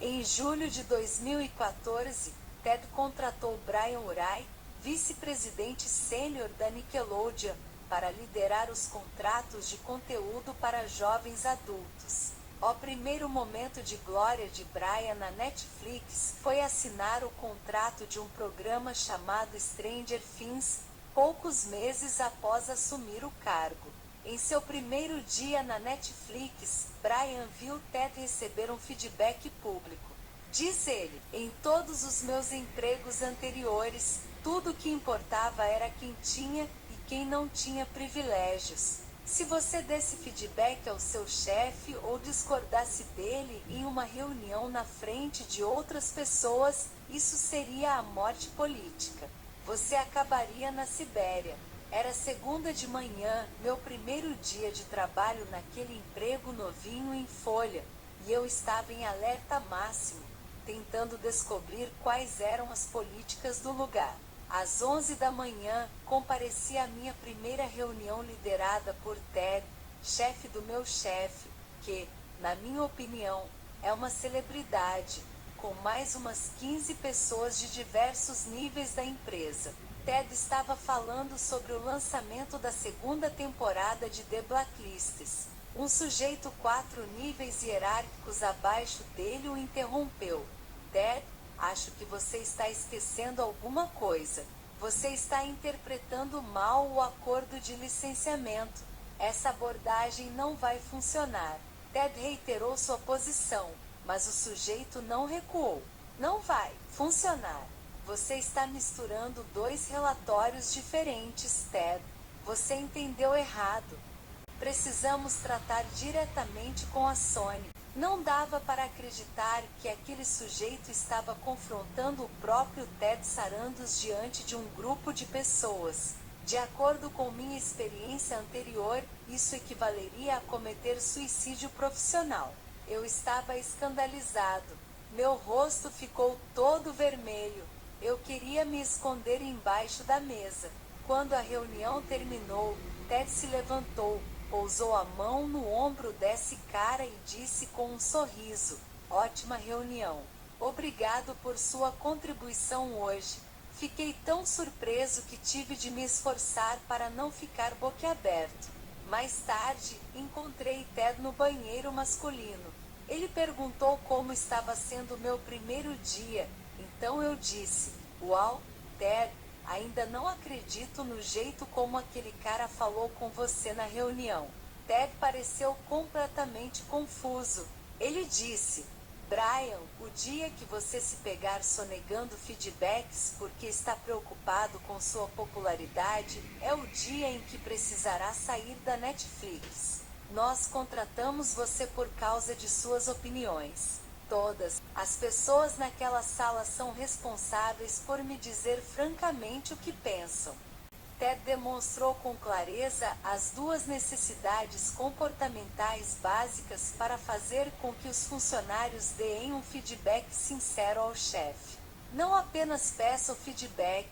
Em julho de 2014, Ted contratou Brian Urai, vice-presidente sênior da Nickelodeon, para liderar os contratos de conteúdo para jovens adultos. O primeiro momento de glória de Brian na Netflix foi assinar o contrato de um programa chamado Stranger Things, poucos meses após assumir o cargo. Em seu primeiro dia na Netflix, Brian viu Ted receber um feedback público. Diz ele: em todos os meus empregos anteriores, tudo o que importava era quem tinha e quem não tinha privilégios. Se você desse feedback ao seu chefe ou discordasse dele em uma reunião na frente de outras pessoas, isso seria a morte política. Você acabaria na Sibéria. Era segunda de manhã, meu primeiro dia de trabalho naquele emprego novinho em folha, e eu estava em alerta máximo, tentando descobrir quais eram as políticas do lugar. Às 11 da manhã, compareci à minha primeira reunião liderada por Ted, chefe do meu chefe, que, na minha opinião, é uma celebridade, com mais umas 15 pessoas de diversos níveis da empresa. Ted estava falando sobre o lançamento da segunda temporada de The Blacklists. Um sujeito 4 níveis hierárquicos abaixo dele o interrompeu. Ted, acho que você está esquecendo alguma coisa. Você está interpretando mal o acordo de licenciamento. Essa abordagem não vai funcionar. Ted reiterou sua posição, mas o sujeito não recuou. Não vai funcionar. Você está misturando 2 relatórios diferentes, Ted. Você entendeu errado. Precisamos tratar diretamente com a Sony. Não dava para acreditar que aquele sujeito estava confrontando o próprio Ted Sarandos diante de um grupo de pessoas. De acordo com minha experiência anterior, isso equivaleria a cometer suicídio profissional. Eu estava escandalizado. Meu rosto ficou todo vermelho. Eu queria me esconder embaixo da mesa. Quando a reunião terminou, Ted se levantou, pousou a mão no ombro desse cara e disse com um sorriso: ótima reunião. Obrigado por sua contribuição hoje. Fiquei tão surpreso que tive de me esforçar para não ficar boquiaberto. Mais tarde, encontrei Ted no banheiro masculino. Ele perguntou como estava sendo meu primeiro dia. Então eu disse: uau, Ted, ainda não acredito no jeito como aquele cara falou com você na reunião. Ted pareceu completamente confuso. Ele disse: Brian, o dia que você se pegar sonegando feedbacks porque está preocupado com sua popularidade, é o dia em que precisará sair da Netflix. Nós contratamos você por causa de suas opiniões. Todas as pessoas naquela sala são responsáveis por me dizer francamente o que pensam. Ted demonstrou com clareza as duas necessidades comportamentais básicas para fazer com que os funcionários deem um feedback sincero ao chefe. Não apenas peça o feedback,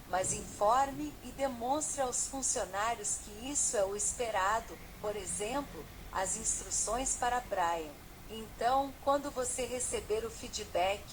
mas informe e demonstre aos funcionários que isso é o esperado, por exemplo, as instruções para Brian. Então, quando você receber o feedback,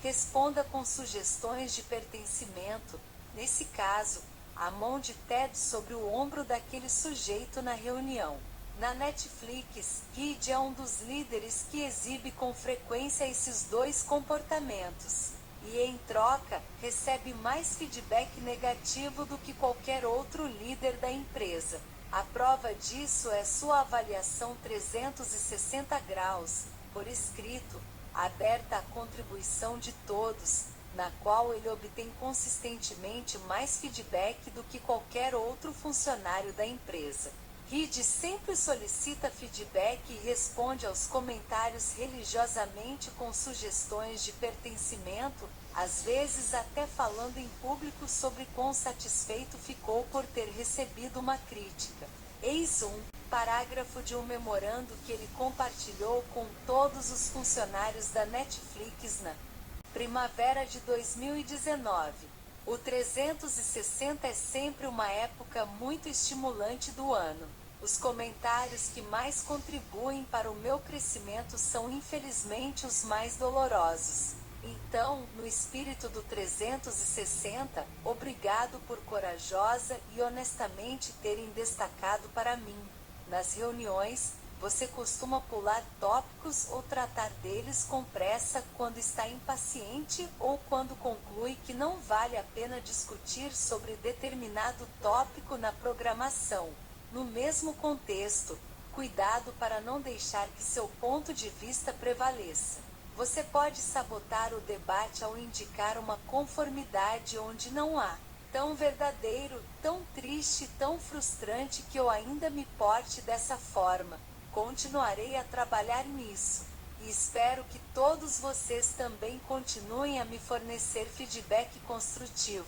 responda com sugestões de pertencimento, nesse caso, a mão de Ted sobre o ombro daquele sujeito na reunião. Na Netflix, Reed é um dos líderes que exibe com frequência esses dois comportamentos. E em troca, recebe mais feedback negativo do que qualquer outro líder da empresa. A prova disso é sua avaliação 360 graus, por escrito, aberta à contribuição de todos, na qual ele obtém consistentemente mais feedback do que qualquer outro funcionário da empresa. Reed sempre solicita feedback e responde aos comentários religiosamente com sugestões de pertencimento, às vezes até falando em público sobre quão satisfeito ficou por ter recebido uma crítica. Eis um parágrafo de um memorando que ele compartilhou com todos os funcionários da Netflix na primavera de 2019. O 360 é sempre uma época muito estimulante do ano. Os comentários que mais contribuem para o meu crescimento são infelizmente os mais dolorosos. Então, no espírito do 360, obrigado por corajosa e honestamente terem destacado para mim. Nas reuniões, você costuma pular tópicos ou tratar deles com pressa quando está impaciente ou quando conclui que não vale a pena discutir sobre determinado tópico na programação. No mesmo contexto, cuidado para não deixar que seu ponto de vista prevaleça. Você pode sabotar o debate ao indicar uma conformidade onde não há. Tão verdadeiro, tão triste, tão frustrante que eu ainda me porte dessa forma. Continuarei a trabalhar nisso, e espero que todos vocês também continuem a me fornecer feedback construtivo.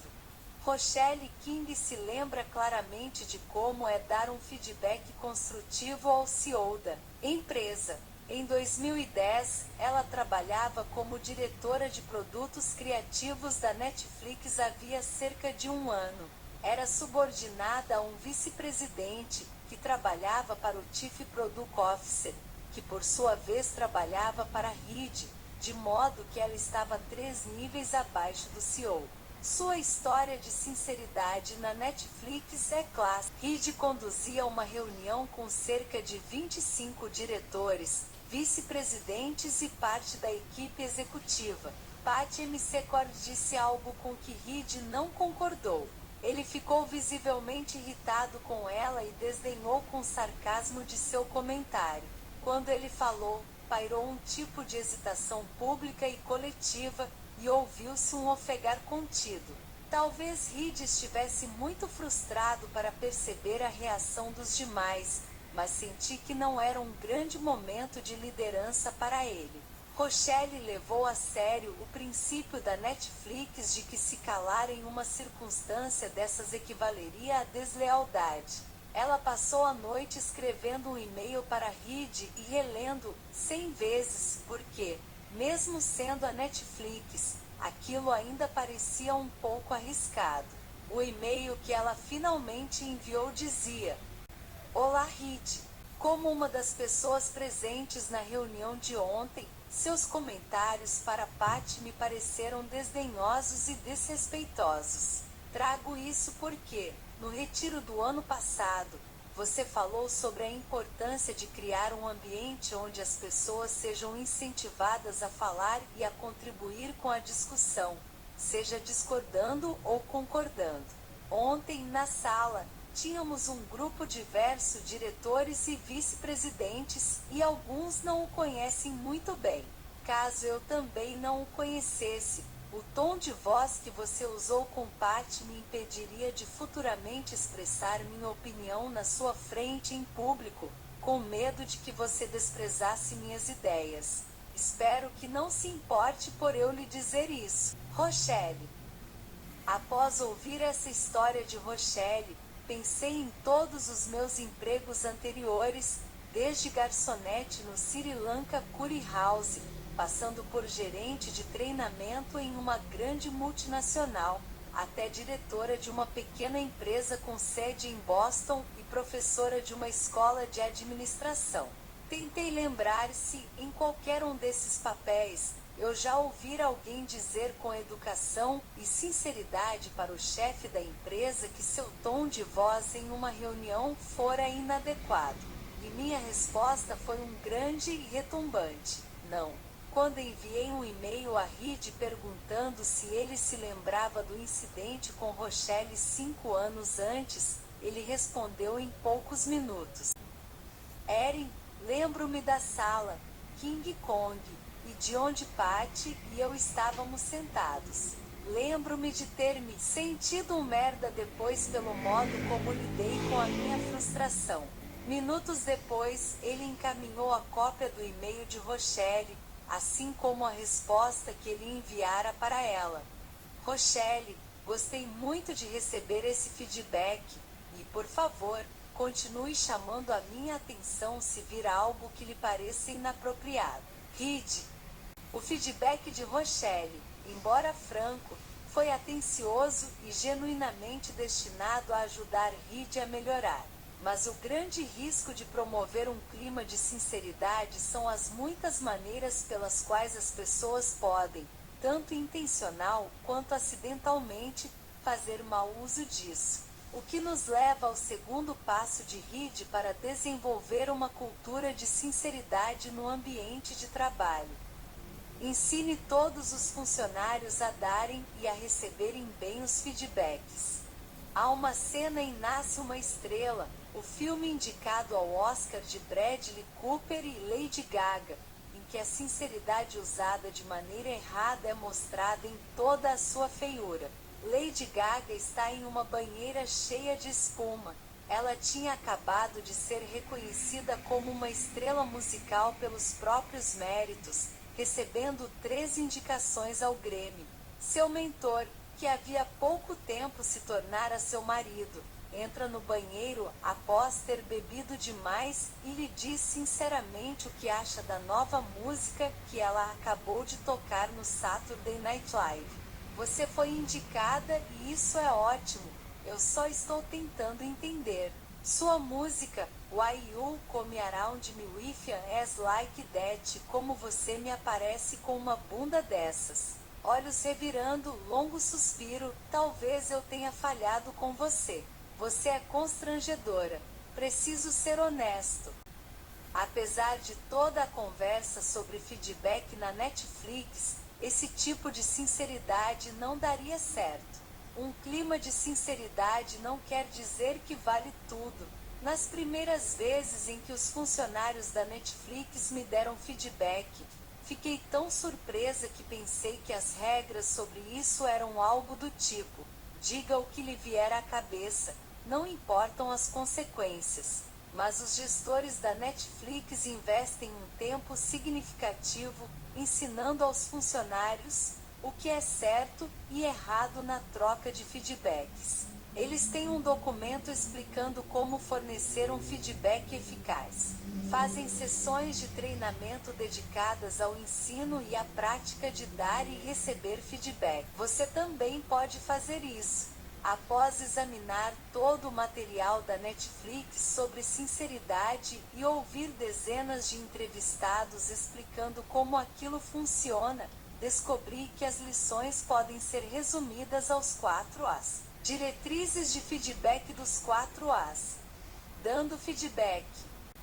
Rochelle King se lembra claramente de como é dar um feedback construtivo ao CEO da empresa. Em 2010, ela trabalhava como diretora de produtos criativos da Netflix havia cerca de um ano. Era subordinada a um vice-presidente, que trabalhava para o Chief Product Officer, que por sua vez trabalhava para Reed, de modo que ela estava 3 níveis abaixo do CEO. Sua história de sinceridade na Netflix é clássica. Reed conduzia uma reunião com cerca de 25 diretores, vice-presidentes e parte da equipe executiva. Pat McCord disse algo com que Reed não concordou. Ele ficou visivelmente irritado com ela e desdenhou com sarcasmo de seu comentário. Quando ele falou, pairou um tipo de hesitação pública e coletiva, e ouviu-se um ofegar contido. Talvez Reed estivesse muito frustrado para perceber a reação dos demais, mas senti que não era um grande momento de liderança para ele. Rochelle levou a sério o princípio da Netflix de que se calar em uma circunstância dessas equivaleria à deslealdade. Ela passou a noite escrevendo um e-mail para Reed e relendo 100 vezes, porque, mesmo sendo a Netflix, aquilo ainda parecia um pouco arriscado. O e-mail que ela finalmente enviou dizia: Olá Reed, como uma das pessoas presentes na reunião de ontem, seus comentários para Pat me pareceram desdenhosos e desrespeitosos. Trago isso porque, no retiro do ano passado, você falou sobre a importância de criar um ambiente onde as pessoas sejam incentivadas a falar e a contribuir com a discussão, seja discordando ou concordando. Ontem, na sala, tínhamos um grupo diverso de diretores e vice-presidentes, e alguns não o conhecem muito bem. caso eu também não o conhecesse, o tom de voz que você usou com Pat me impediria de futuramente expressar minha opinião na sua frente em público, com medo de que você desprezasse minhas ideias. Espero que não se importe por eu lhe dizer isso. Rochelle. Após ouvir essa história de Rochelle, pensei em todos os meus empregos anteriores, desde garçonete no Sri Lanka Curry House, passando por gerente de treinamento em uma grande multinacional, até diretora de uma pequena empresa com sede em Boston e professora de uma escola de administração. Tentei lembrar se, em qualquer um desses papéis, eu já ouvira alguém dizer com educação e sinceridade para o chefe da empresa que seu tom de voz em uma reunião fora inadequado. E minha resposta foi um grande e retumbante: não. Quando enviei um e-mail a Reed perguntando se ele se lembrava do incidente com Rochelle 5 anos antes, ele respondeu em poucos minutos: Erin, lembro-me da sala, King Kong, e de onde Patty e eu estávamos sentados. Lembro-me de ter me sentido um merda depois pelo modo como lidei com a minha frustração. Minutos depois, ele encaminhou a cópia do e-mail de Rochelle, assim como a resposta que ele enviara para ela. Rochelle, gostei muito de receber esse feedback, e por favor, continue chamando a minha atenção se vir algo que lhe pareça inapropriado. Reed. O feedback de Rochelle, embora franco, foi atencioso e genuinamente destinado a ajudar Reed a melhorar. Mas o grande risco de promover um clima de sinceridade são as muitas maneiras pelas quais as pessoas podem, tanto intencional quanto acidentalmente, fazer mau uso disso. O que nos leva ao segundo passo de Reed para desenvolver uma cultura de sinceridade no ambiente de trabalho. Ensine todos os funcionários a darem e a receberem bem os feedbacks. Há uma cena em Nasce uma Estrela, o filme indicado ao Oscar de Bradley Cooper e Lady Gaga, em que a sinceridade usada de maneira errada é mostrada em toda a sua feiura. Lady Gaga está em uma banheira cheia de espuma. Ela tinha acabado de ser reconhecida como uma estrela musical pelos próprios méritos, recebendo 3 indicações ao Grammy. Seu mentor, que havia pouco tempo se tornara seu marido, entra no banheiro após ter bebido demais e lhe diz sinceramente o que acha da nova música que ela acabou de tocar no Saturday Night Live. Você foi indicada e isso é ótimo, eu só estou tentando entender. Sua música, Why You Come Around Me With As Like That, como você me aparece com uma bunda dessas. Olhos revirando, longo suspiro, talvez eu tenha falhado com você. Você é constrangedora. Preciso ser honesto. Apesar de toda a conversa sobre feedback na Netflix, esse tipo de sinceridade não daria certo. Um clima de sinceridade não quer dizer que vale tudo. Nas primeiras vezes em que os funcionários da Netflix me deram feedback, fiquei tão surpresa que pensei que as regras sobre isso eram algo do tipo: diga o que lhe vier à cabeça, não importam as consequências. Mas os gestores da Netflix investem um tempo significativo ensinando aos funcionários o que é certo e errado na troca de feedbacks. Eles têm um documento explicando como fornecer um feedback eficaz. Fazem sessões de treinamento dedicadas ao ensino e à prática de dar e receber feedback. Você também pode fazer isso. Após examinar todo o material da Netflix sobre sinceridade e ouvir dezenas de entrevistados explicando como aquilo funciona, descobri que as lições podem ser resumidas aos 4 As. Diretrizes de feedback dos 4 As. Dando feedback.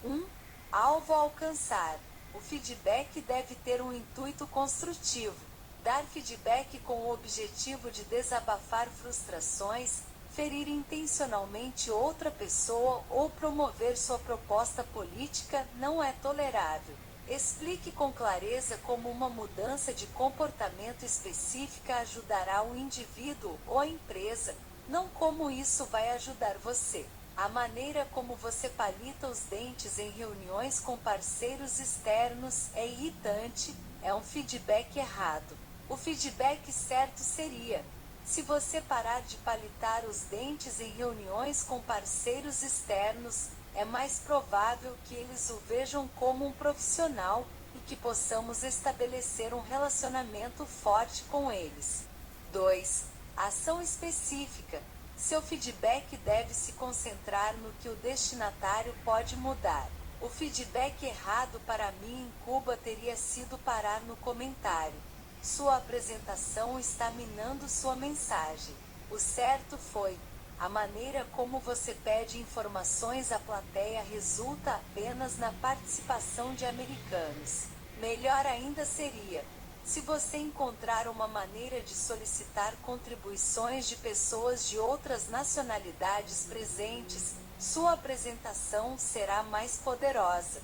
1. Alvo a alcançar. O feedback deve ter um intuito construtivo. Dar feedback com o objetivo de desabafar frustrações, ferir intencionalmente outra pessoa ou promover sua proposta política não é tolerável. Explique com clareza como uma mudança de comportamento específica ajudará o indivíduo ou a empresa, não como isso vai ajudar você. A maneira como você palita os dentes em reuniões com parceiros externos é irritante, é um feedback errado. O feedback certo seria: se você parar de palitar os dentes em reuniões com parceiros externos, é mais provável que eles o vejam como um profissional e que possamos estabelecer um relacionamento forte com eles. 2. Ação específica. Seu feedback deve se concentrar no que o destinatário pode mudar. O feedback errado para mim em Cuba teria sido parar no comentário: sua apresentação está minando sua mensagem. O certo foi: a maneira como você pede informações à plateia resulta apenas na participação de americanos. Melhor ainda seria: se você encontrar uma maneira de solicitar contribuições de pessoas de outras nacionalidades presentes, sua apresentação será mais poderosa.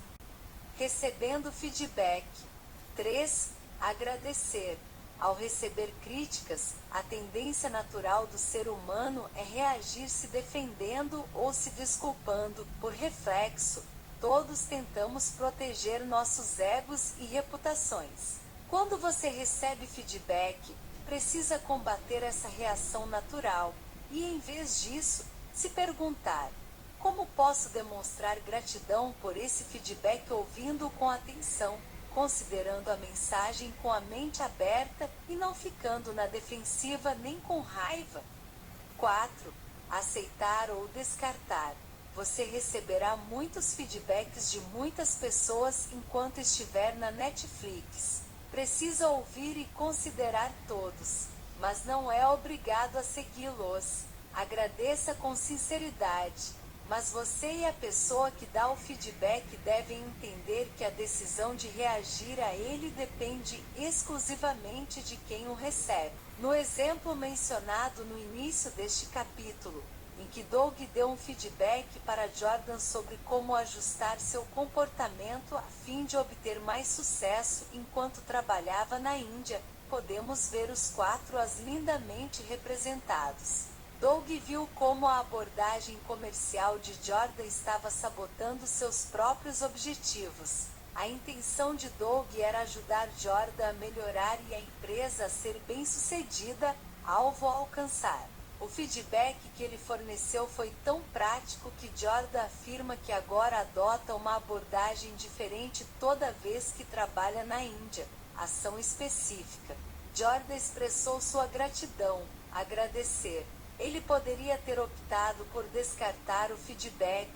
Recebendo feedback. 3. Agradecer. Ao receber críticas, a tendência natural do ser humano é reagir se defendendo ou se desculpando. Por reflexo, todos tentamos proteger nossos egos e reputações. Quando você recebe feedback, precisa combater essa reação natural e, em vez disso, se perguntar: como posso demonstrar gratidão por esse feedback ouvindo com atenção, considerando a mensagem com a mente aberta e não ficando na defensiva nem com raiva? 4. Aceitar ou descartar. Você receberá muitos feedbacks de muitas pessoas enquanto estiver na Netflix. Precisa ouvir e considerar todos, mas não é obrigado a segui-los. Agradeça com sinceridade, mas você e a pessoa que dá o feedback devem entender que a decisão de reagir a ele depende exclusivamente de quem o recebe. No exemplo mencionado no início deste capítulo, em que Doug deu um feedback para Jordan sobre como ajustar seu comportamento a fim de obter mais sucesso enquanto trabalhava na Índia, podemos ver os quatro as lindamente representados. Doug viu como a abordagem comercial de Jordan estava sabotando seus próprios objetivos. A intenção de Doug era ajudar Jordan a melhorar e a empresa a ser bem-sucedida, alvo a alcançar. O feedback que ele forneceu foi tão prático que Jordan afirma que agora adota uma abordagem diferente toda vez que trabalha na Índia. Ação específica. Jordan expressou sua gratidão, agradecer. Ele poderia ter optado por descartar o feedback,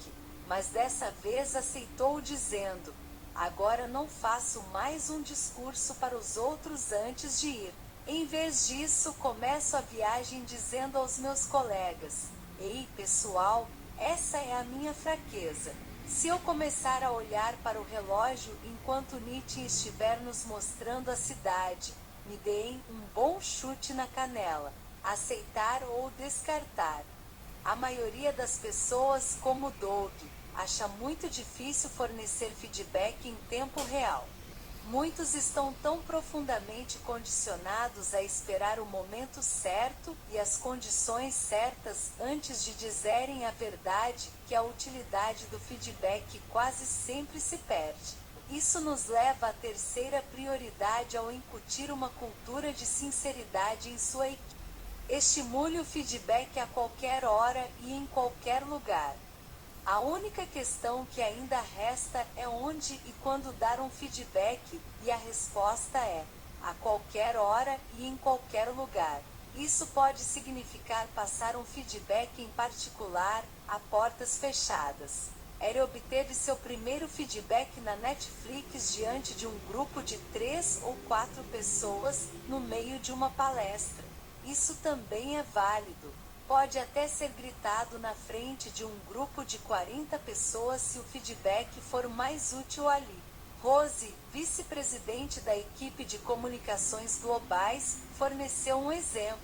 mas dessa vez aceitou dizendo: agora não faço mais um discurso para os outros antes de ir. Em vez disso, começo a viagem dizendo aos meus colegas: ei, pessoal, essa é a minha fraqueza. Se eu começar a olhar para o relógio enquanto Nietzsche estiver nos mostrando a cidade, me deem um bom chute na canela. Aceitar ou descartar. A maioria das pessoas, como Doug, acha muito difícil fornecer feedback em tempo real. Muitos estão tão profundamente condicionados a esperar o momento certo e as condições certas antes de dizerem a verdade que a utilidade do feedback quase sempre se perde. Isso nos leva à terceira prioridade ao incutir uma cultura de sinceridade em sua equipe. Estimule o feedback a qualquer hora e em qualquer lugar. A única questão que ainda resta é onde e quando dar um feedback, e a resposta é: a qualquer hora e em qualquer lugar. Isso pode significar passar um feedback em particular, a portas fechadas. Ele obteve seu primeiro feedback na Netflix diante de um grupo de 3 ou 4 pessoas, no meio de uma palestra. Isso também é válido. Pode até ser gritado na frente de um grupo de 40 pessoas se o feedback for mais útil ali. Rose, vice-presidente da equipe de comunicações globais, forneceu um exemplo.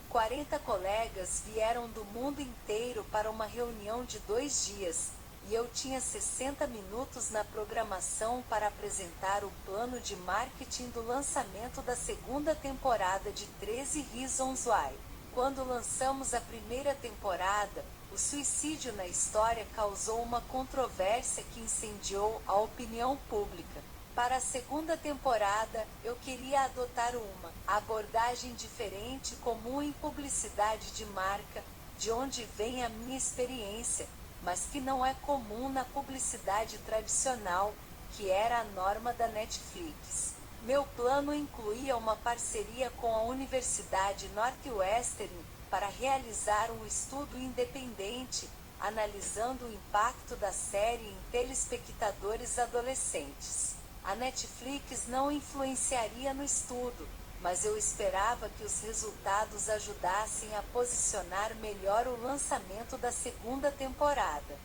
40 colegas vieram do mundo inteiro para uma reunião de 2 dias, e eu tinha 60 minutos na programação para apresentar o plano de marketing do lançamento da segunda temporada de 13 Reasons Why. Quando lançamos a primeira temporada, o suicídio na história causou uma controvérsia que incendiou a opinião pública. Para a segunda temporada, eu queria adotar uma abordagem diferente comum em publicidade de marca, de onde vem a minha experiência, mas que não é comum na publicidade tradicional, que era a norma da Netflix. Meu plano incluía uma parceria com a Universidade Northwestern para realizar um estudo independente, analisando o impacto da série em telespectadores adolescentes. A Netflix não influenciaria no estudo, mas eu esperava que os resultados ajudassem a posicionar melhor o lançamento da segunda temporada.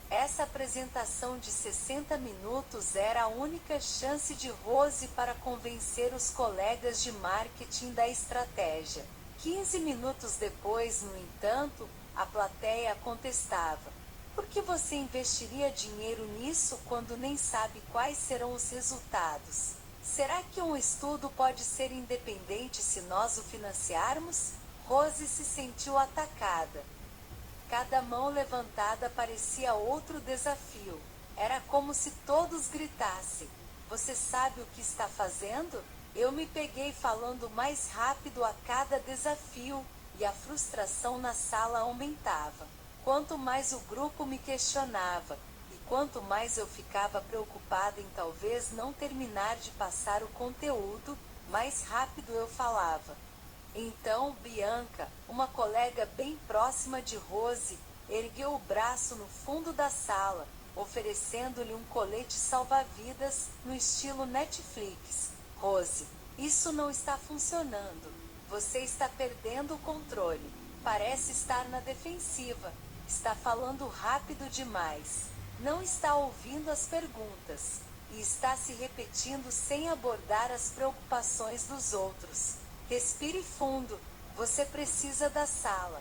Essa apresentação de 60 minutos era a única chance de Rose para convencer os colegas de marketing da estratégia. 15 minutos depois, no entanto, a plateia contestava: por que você investiria dinheiro nisso quando nem sabe quais serão os resultados? Será que um estudo pode ser independente se nós o financiarmos? Rose se sentiu atacada. Cada mão levantada parecia outro desafio. Era como se todos gritassem: você sabe o que está fazendo? Eu me peguei falando mais rápido a cada desafio, e a frustração na sala aumentava. Quanto mais o grupo me questionava, e quanto mais eu ficava preocupada em talvez não terminar de passar o conteúdo, mais rápido eu falava. Então Bianca, uma colega bem próxima de Rose, ergueu o braço no fundo da sala, oferecendo-lhe um colete salva-vidas, no estilo Netflix. Rose, isso não está funcionando. Você está perdendo o controle. Parece estar na defensiva. Está falando rápido demais. Não está ouvindo as perguntas. E está se repetindo sem abordar as preocupações dos outros. Respire fundo. Você precisa da sala.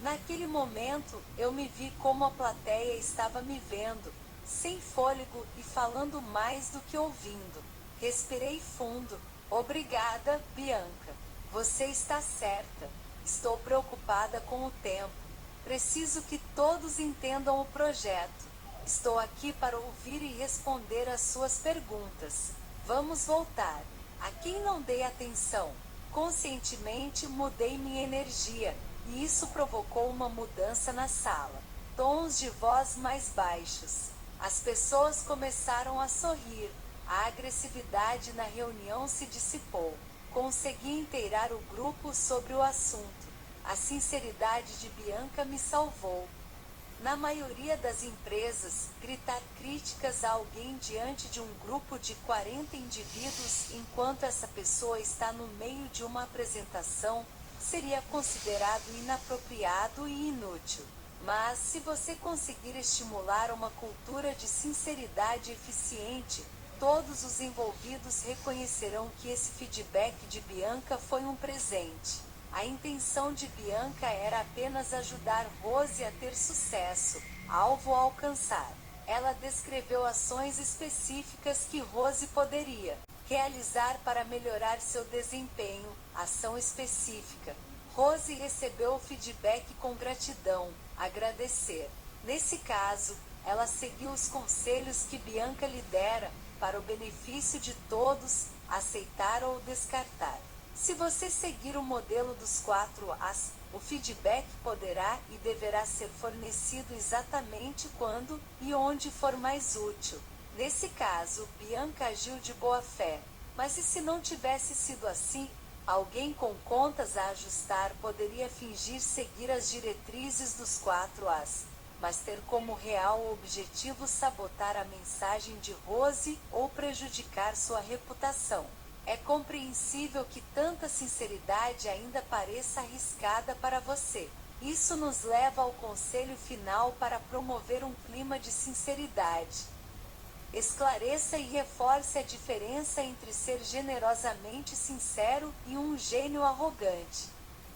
Naquele momento, eu me vi como a plateia estava me vendo, sem fôlego e falando mais do que ouvindo. Respirei fundo. Obrigada, Bianca. Você está certa. Estou preocupada com o tempo. Preciso que todos entendam o projeto. Estou aqui para ouvir e responder às suas perguntas. Vamos voltar. A quem não dei atenção? Conscientemente mudei minha energia, e isso provocou uma mudança na sala. Tons de voz mais baixos. As pessoas começaram a sorrir. A agressividade na reunião se dissipou. Consegui inteirar o grupo sobre o assunto. A sinceridade de Bianca me salvou. Na maioria das empresas, gritar críticas a alguém diante de um grupo de 40 indivíduos enquanto essa pessoa está no meio de uma apresentação seria considerado inapropriado e inútil. Mas se você conseguir estimular uma cultura de sinceridade eficiente, todos os envolvidos reconhecerão que esse feedback de Bianca foi um presente. A intenção de Bianca era apenas ajudar Rose a ter sucesso, alvo a alcançar. Ela descreveu ações específicas que Rose poderia realizar para melhorar seu desempenho, ação específica. Rose recebeu o feedback com gratidão, agradecer. Nesse caso, ela seguiu os conselhos que Bianca lhe dera, para o benefício de todos, aceitar ou descartar. Se você seguir o modelo dos 4 As, o feedback poderá e deverá ser fornecido exatamente quando e onde for mais útil. Nesse caso, Bianca agiu de boa fé. Mas e se não tivesse sido assim? Alguém com contas a ajustar poderia fingir seguir as diretrizes dos 4 As, mas ter como real objetivo sabotar a mensagem de Rose ou prejudicar sua reputação. É compreensível que tanta sinceridade ainda pareça arriscada para você. Isso nos leva ao conselho final para promover um clima de sinceridade. Esclareça e reforce a diferença entre ser generosamente sincero e um gênio arrogante.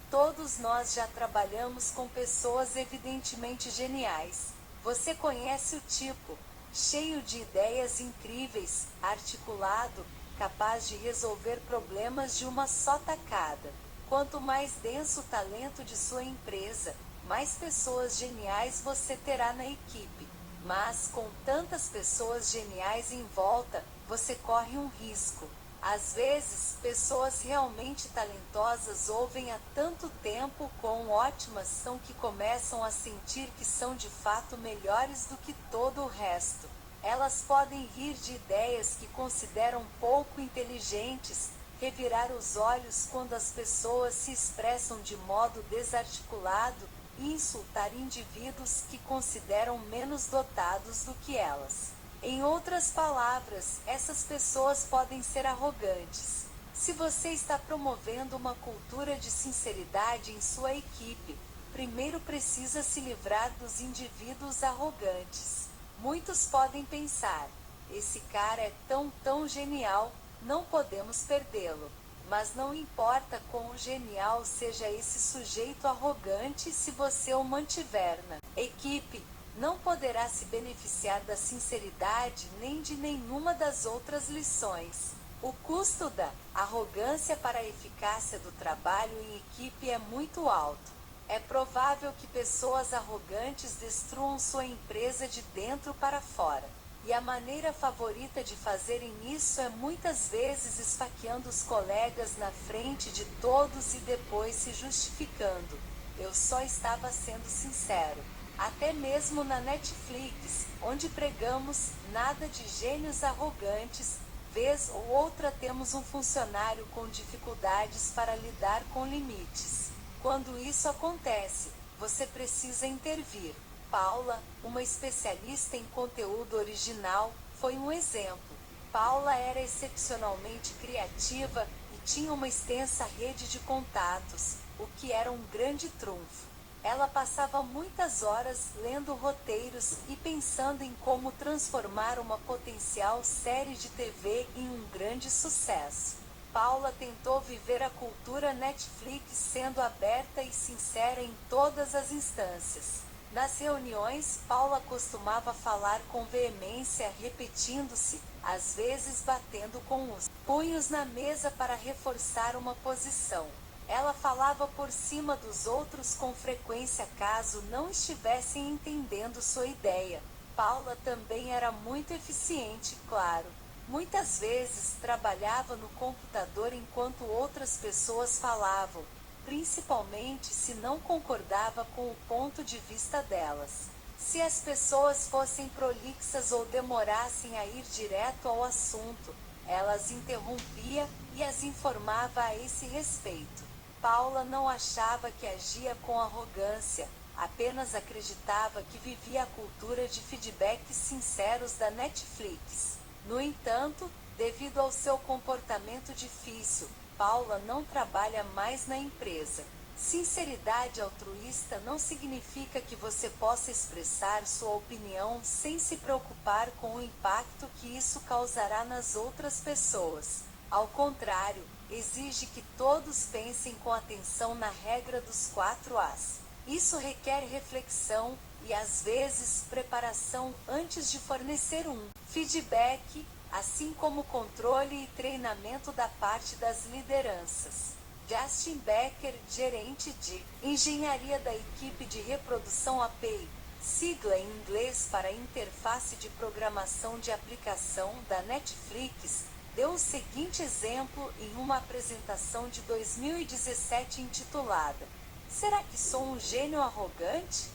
Todos nós já trabalhamos com pessoas evidentemente geniais. Você conhece o tipo, cheio de ideias incríveis, articulado, capaz de resolver problemas de uma só tacada. Quanto mais denso o talento de sua empresa, mais pessoas geniais você terá na equipe. Mas, com tantas pessoas geniais em volta, você corre um risco. Às vezes, pessoas realmente talentosas ouvem há tanto tempo quão ótimas são que começam a sentir que são de fato melhores do que todo o resto. Elas podem rir de ideias que consideram pouco inteligentes, revirar os olhos quando as pessoas se expressam de modo desarticulado, e insultar indivíduos que consideram menos dotados do que elas. Em outras palavras, essas pessoas podem ser arrogantes. Se você está promovendo uma cultura de sinceridade em sua equipe, primeiro precisa se livrar dos indivíduos arrogantes. Muitos podem pensar: esse cara é tão genial, não podemos perdê-lo. Mas não importa quão genial seja esse sujeito arrogante, se você o mantiver na equipe, não poderá se beneficiar da sinceridade nem de nenhuma das outras lições. O custo da arrogância para a eficácia do trabalho em equipe é muito alto. É provável que pessoas arrogantes destruam sua empresa de dentro para fora. E a maneira favorita de fazerem isso é muitas vezes esfaqueando os colegas na frente de todos e depois se justificando. Eu só estava sendo sincero. Até mesmo na Netflix, onde pregamos nada de gênios arrogantes, vez ou outra temos um funcionário com dificuldades para lidar com limites. Quando isso acontece, você precisa intervir. Paula, uma especialista em conteúdo original, foi um exemplo. Paula era excepcionalmente criativa e tinha uma extensa rede de contatos, o que era um grande trunfo. Ela passava muitas horas lendo roteiros e pensando em como transformar uma potencial série de TV em um grande sucesso. Paula tentou viver a cultura Netflix sendo aberta e sincera em todas as instâncias. Nas reuniões, Paula costumava falar com veemência, repetindo-se, às vezes batendo com os punhos na mesa para reforçar uma posição. Ela falava por cima dos outros com frequência caso não estivessem entendendo sua ideia. Paula também era muito eficiente, claro. Muitas vezes trabalhava no computador enquanto outras pessoas falavam, principalmente se não concordava com o ponto de vista delas. Se as pessoas fossem prolixas ou demorassem a ir direto ao assunto, ela as interrompia e as informava a esse respeito. Paula não achava que agia com arrogância, apenas acreditava que vivia a cultura de feedbacks sinceros da Netflix. No entanto, devido ao seu comportamento difícil, Paula não trabalha mais na empresa. Sinceridade altruísta não significa que você possa expressar sua opinião sem se preocupar com o impacto que isso causará nas outras pessoas. Ao contrário, exige que todos pensem com atenção na regra dos 4 As. Isso requer reflexão e, às vezes, preparação antes de fornecer um feedback, assim como controle e treinamento da parte das lideranças. Justin Becker, gerente de engenharia da equipe de reprodução API, sigla em inglês para Interface de Programação de Aplicação da Netflix, deu o seguinte exemplo em uma apresentação de 2017 intitulada: "Será que sou um gênio arrogante?"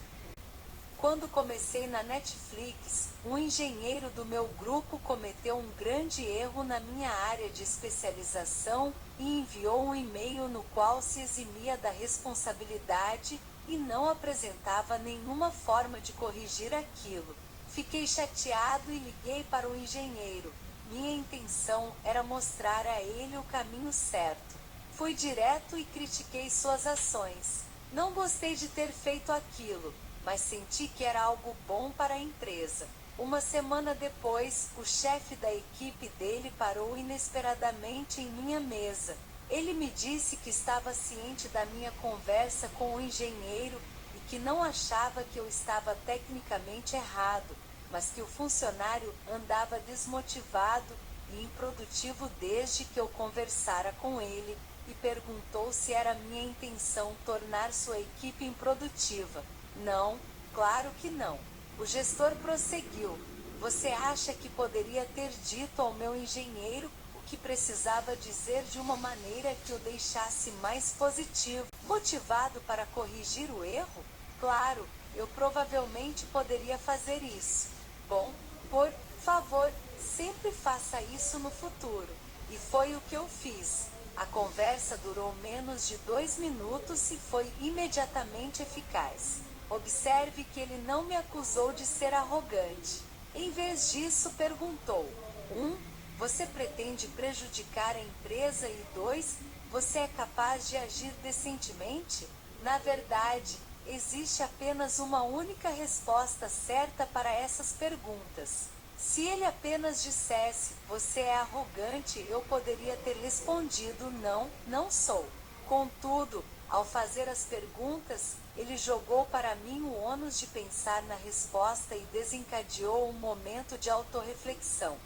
Quando comecei na Netflix, um engenheiro do meu grupo cometeu um grande erro na minha área de especialização e enviou um e-mail no qual se eximia da responsabilidade e não apresentava nenhuma forma de corrigir aquilo. Fiquei chateado e liguei para o engenheiro. Minha intenção era mostrar a ele o caminho certo. Fui direto e critiquei suas ações. Não gostei de ter feito aquilo, mas senti que era algo bom para a empresa. Uma semana depois, o chefe da equipe dele parou inesperadamente em minha mesa. Ele me disse que estava ciente da minha conversa com o engenheiro e que não achava que eu estava tecnicamente errado, mas que o funcionário andava desmotivado e improdutivo desde que eu conversara com ele, e perguntou se era minha intenção tornar sua equipe improdutiva. Não, claro que não. O gestor prosseguiu. Você acha que poderia ter dito ao meu engenheiro o que precisava dizer de uma maneira que o deixasse mais positivo, motivado para corrigir o erro? Claro, eu provavelmente poderia fazer isso. Bom, por favor, sempre faça isso no futuro. E foi o que eu fiz. A conversa durou menos de 2 minutos e foi imediatamente eficaz. Observe que ele não me acusou de ser arrogante. Em vez disso, perguntou: 1. Você pretende prejudicar a empresa? E 2. Você é capaz de agir decentemente? Na verdade, existe apenas uma única resposta certa para essas perguntas. Se ele apenas dissesse, você é arrogante, eu poderia ter respondido, não, não sou. Contudo, ao fazer as perguntas, ele jogou para mim o ônus de pensar na resposta e desencadeou um momento de autorreflexão.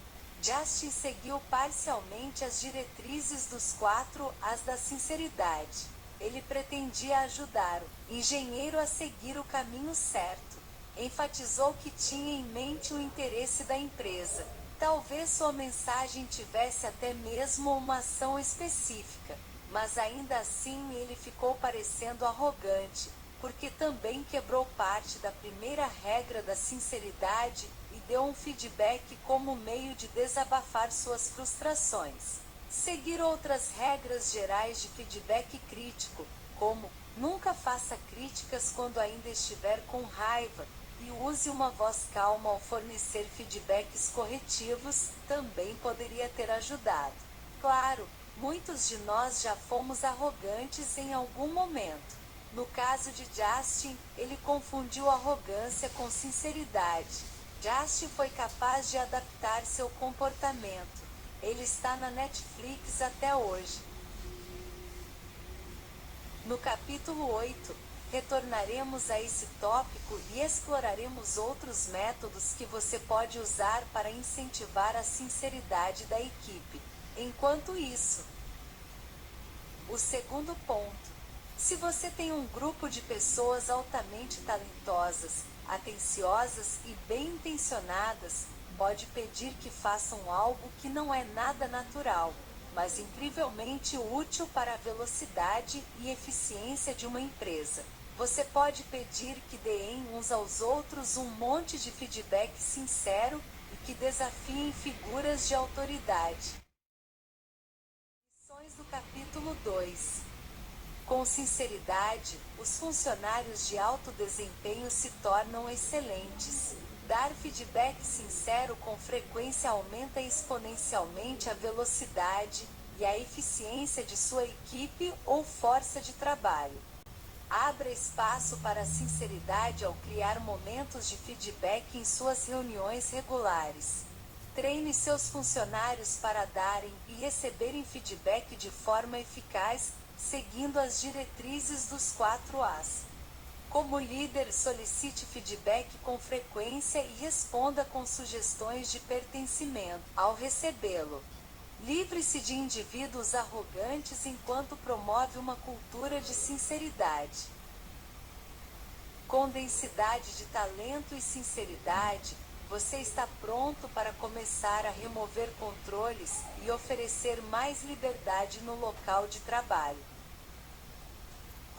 Justin seguiu parcialmente as diretrizes dos 4 As da sinceridade. Ele pretendia ajudar o engenheiro a seguir o caminho certo. Enfatizou que tinha em mente o interesse da empresa. Talvez sua mensagem tivesse até mesmo uma ação específica, mas ainda assim ele ficou parecendo arrogante, porque também quebrou parte da primeira regra da sinceridade e deu um feedback como meio de desabafar suas frustrações. Seguir outras regras gerais de feedback crítico, como nunca faça críticas quando ainda estiver com raiva, e use uma voz calma ao fornecer feedbacks corretivos, também poderia ter ajudado. Claro, muitos de nós já fomos arrogantes em algum momento. No caso de Justin, ele confundiu arrogância com sinceridade. Justin foi capaz de adaptar seu comportamento. Ele está na Netflix até hoje. No capítulo 8, retornaremos a esse tópico e exploraremos outros métodos que você pode usar para incentivar a sinceridade da equipe. Enquanto isso, o segundo ponto. Se você tem um grupo de pessoas altamente talentosas, atenciosas e bem-intencionadas, pode pedir que façam algo que não é nada natural, mas incrivelmente útil para a velocidade e eficiência de uma empresa. Você pode pedir que deem uns aos outros um monte de feedback sincero e que desafiem figuras de autoridade. Lições do capítulo 2. Com sinceridade, os funcionários de alto desempenho se tornam excelentes. Dar feedback sincero com frequência aumenta exponencialmente a velocidade e a eficiência de sua equipe ou força de trabalho. Abra espaço para a sinceridade ao criar momentos de feedback em suas reuniões regulares. Treine seus funcionários para darem e receberem feedback de forma eficaz, seguindo as diretrizes dos 4 As. Como líder, solicite feedback com frequência e responda com sugestões de pertencimento ao recebê-lo. Livre-se de indivíduos arrogantes enquanto promove uma cultura de sinceridade. Com densidade de talento e sinceridade, você está pronto para começar a remover controles e oferecer mais liberdade no local de trabalho.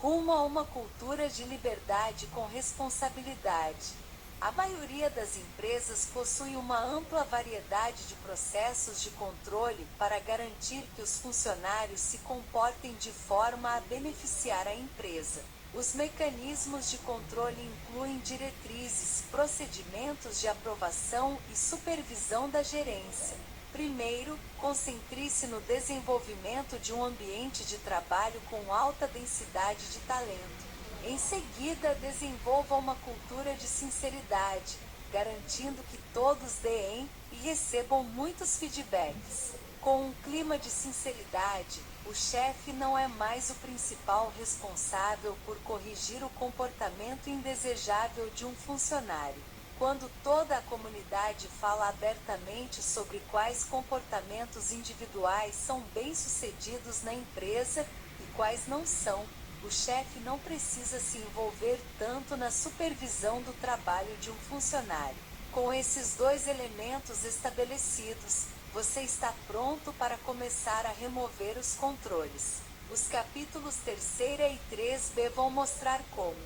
Rumo a uma cultura de liberdade com responsabilidade. A maioria das empresas possui uma ampla variedade de processos de controle para garantir que os funcionários se comportem de forma a beneficiar a empresa. Os mecanismos de controle incluem diretrizes, procedimentos de aprovação e supervisão da gerência. Primeiro, concentre-se no desenvolvimento de um ambiente de trabalho com alta densidade de talento. Em seguida, desenvolva uma cultura de sinceridade, garantindo que todos deem e recebam muitos feedbacks. Com um clima de sinceridade, O chefe não é mais o principal responsável por corrigir o comportamento indesejável de um funcionário. Quando toda a comunidade fala abertamente sobre quais comportamentos individuais são bem-sucedidos na empresa e quais não são, o chefe não precisa se envolver tanto na supervisão do trabalho de um funcionário. Com esses dois elementos estabelecidos, você está pronto para começar a remover os controles. Os capítulos 3 e 3b vão mostrar como